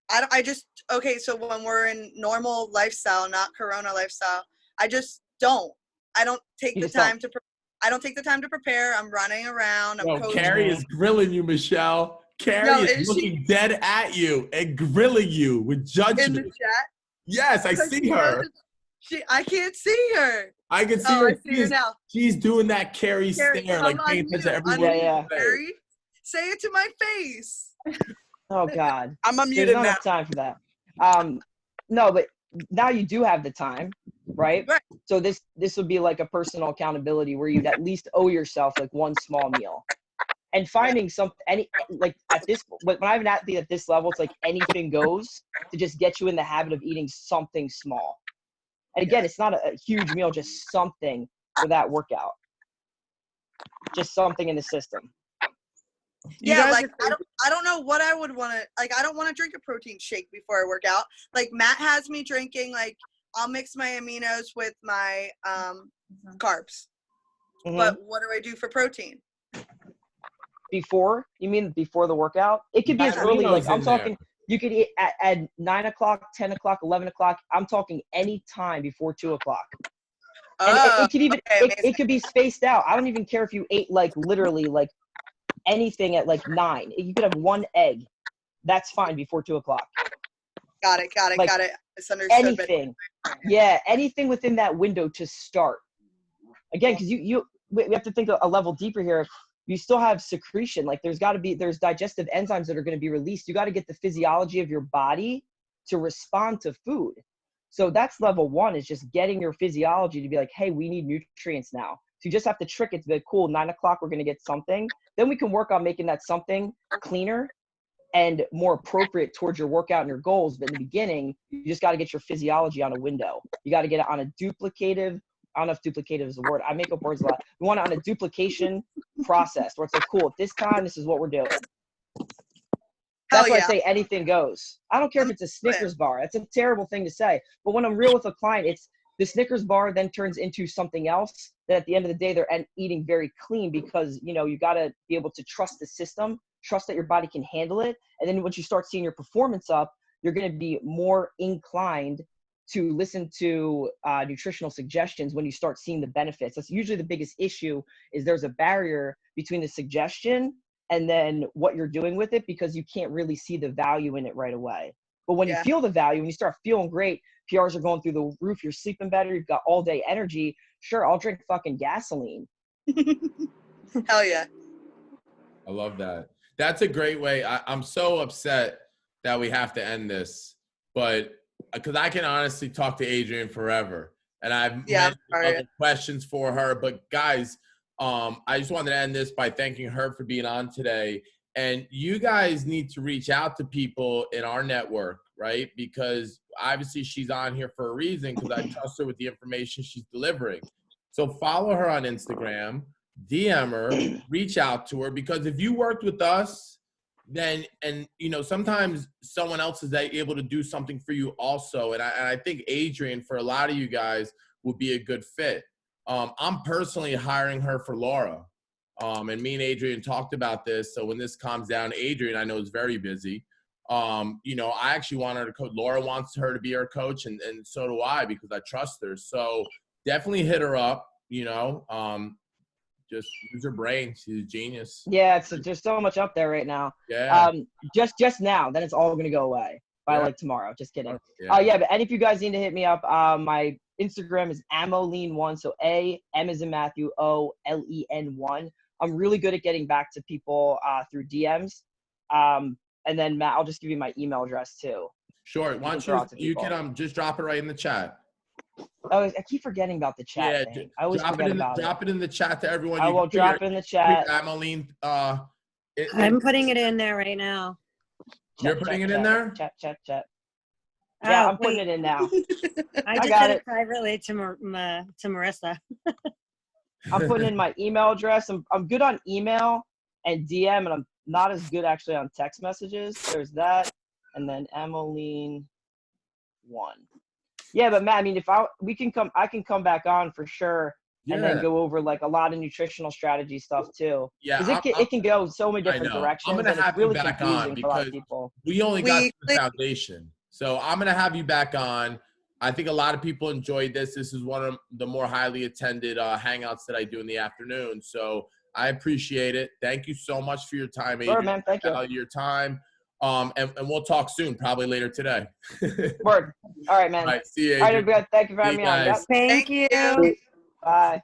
I just okay. So when we're in normal lifestyle, not Corona lifestyle, I just don't. I don't take You the just don't. time to. I don't take the time to prepare. I'm running around. I'm Yo, coaching. Carrie is grilling you, Michelle. Carrie Yo, is is she? looking dead at you and grilling you with In the judgment. chat. Yes, I Because see she her. knows I can't see her. I can see Oh, her. I see her now. She's doing that Carrie Carrie, stare, come like on paying attention to mute. every Yeah, word yeah. you say. Carrie, say it to my face. Oh God. I'm There's unmuted not now. enough time for that. No, but now you do have the time, right? Right. So this would be like a personal accountability where you'd at least owe yourself like one small meal. And finding like at this when I have an athlete at this level, it's like anything goes to just get you in the habit of eating something small. And again, it's not a huge meal, just something for that workout. Just something in the system. Yeah, like I don't know what I would want to like. I don't want to drink a protein shake before I work out. Like Matt has me drinking. Like I'll mix my aminos with my carbs. Mhm. But what do I do for protein? Before? You mean before the workout? It could be as early, like I'm talking, you could eat at 9 o'clock, 10 o'clock, 11 o'clock. I'm talking any time before 2 o'clock. And it could even, it could be spaced out. I don't even care if you ate like literally like anything at like 9. You could have one egg. That's fine before 2 o'clock. Got it. Like, Misunderstood. anything. Yeah, anything within that window to start. Again, because we have to think a level deeper here. You still have secretion. Like there's digestive enzymes that are going to be released. You got to get the physiology of your body to respond to food. So that's level 1, is just getting your physiology to be like, hey, we need nutrients now. So you just have to trick it to be cool. 9 o'clock, we're going to get something. Then we can work on making that something cleaner and more appropriate towards your workout and your goals. But in the beginning, you just got to get your physiology on a window. You got to get it on a duplicative. I don't know if duplicative is a word. I make up words a lot. We want it on a duplication process where it's like, cool, at this time, this is what we're doing. That's why I say anything goes. I don't care if it's a Snickers bar. That's a terrible thing to say. But when I'm real with a client, it's the Snickers bar then turns into something else that at the end of the day, they're eating very clean because, you know, you got to be able to trust the system, trust that your body can handle it. And then once you start seeing your performance up, you're going to be more inclined to listen to nutritional suggestions when you start seeing the benefits. That's usually the biggest issue, is there's a barrier between the suggestion and then what you're doing with it, because you can't really see the value in it right away. But when you feel the value, when you start feeling great, PRs are going through the roof, you're sleeping better, you've got all day energy. Sure, I'll drink fucking gasoline. Hell yeah. I love that. That's a great way. I'm so upset that we have to end this, but because I can honestly talk to Adrianne forever, and I've other questions for her. But guys, I just wanted to end this by thanking her for being on today. And you guys need to reach out to people in our network, right? Because obviously she's on here for a reason, because I trust her with the information she's delivering. So follow her on Instagram, DM her, reach out to her, because if you worked with us, then, and you know, sometimes someone else is able to do something for you also. And I think Adrianne, for a lot of you guys, would be a good fit. I'm personally hiring her for Laura. And me and Adrianne talked about this. So when this calms down, Adrianne, I know, is very busy. You know, I actually want her to coach. Laura wants her to be her coach, and so do I, because I trust her. So definitely hit her up, you know. Just use her brain. She's a genius. Yeah, there's so much up there right now. Yeah. Just now, then it's all gonna go away by like tomorrow. Just kidding. Yeah. But any of you guys need to hit me up. My Instagram is AMOLEAN1. So A, M as in Matthew, OLEN1. I'm really good at getting back to people through DMs. And then Matt, I'll just give you my email address too. Sure. Why don't you can just drop it right in the chat. Oh, I keep forgetting about the chat thing. I always forget about it. Drop it in the chat to everyone. I will drop it in the chat. Ameline, I'm putting it in there right now. You're putting it in there? Chat. Yeah, I'm putting it in now. I just did it privately to Marissa. I'm putting in my email address. I'm good on email and DM, and I'm not as good actually on text messages. There's that, and then Emmeline 1. Yeah, but Matt, I mean, I can come back on for sure, and then go over like a lot of nutritional strategy stuff too. Yeah, because it can go so many different know. directions. I'm gonna and have it's really you back on confusing for a lot of because people. we only got to the foundation. So I'm gonna have you back on. I think a lot of people enjoyed this. This is one of the more highly attended hangouts that I do in the afternoon. So I appreciate it. Thank you so much for your time, Adrian. Sure, man. Thank you. Your time. And we'll talk soon, probably later today. Word. All right, man. All right, see you, All right, Adrian. everybody. Thank you for having me on. Yep. Thank you. you. Bye.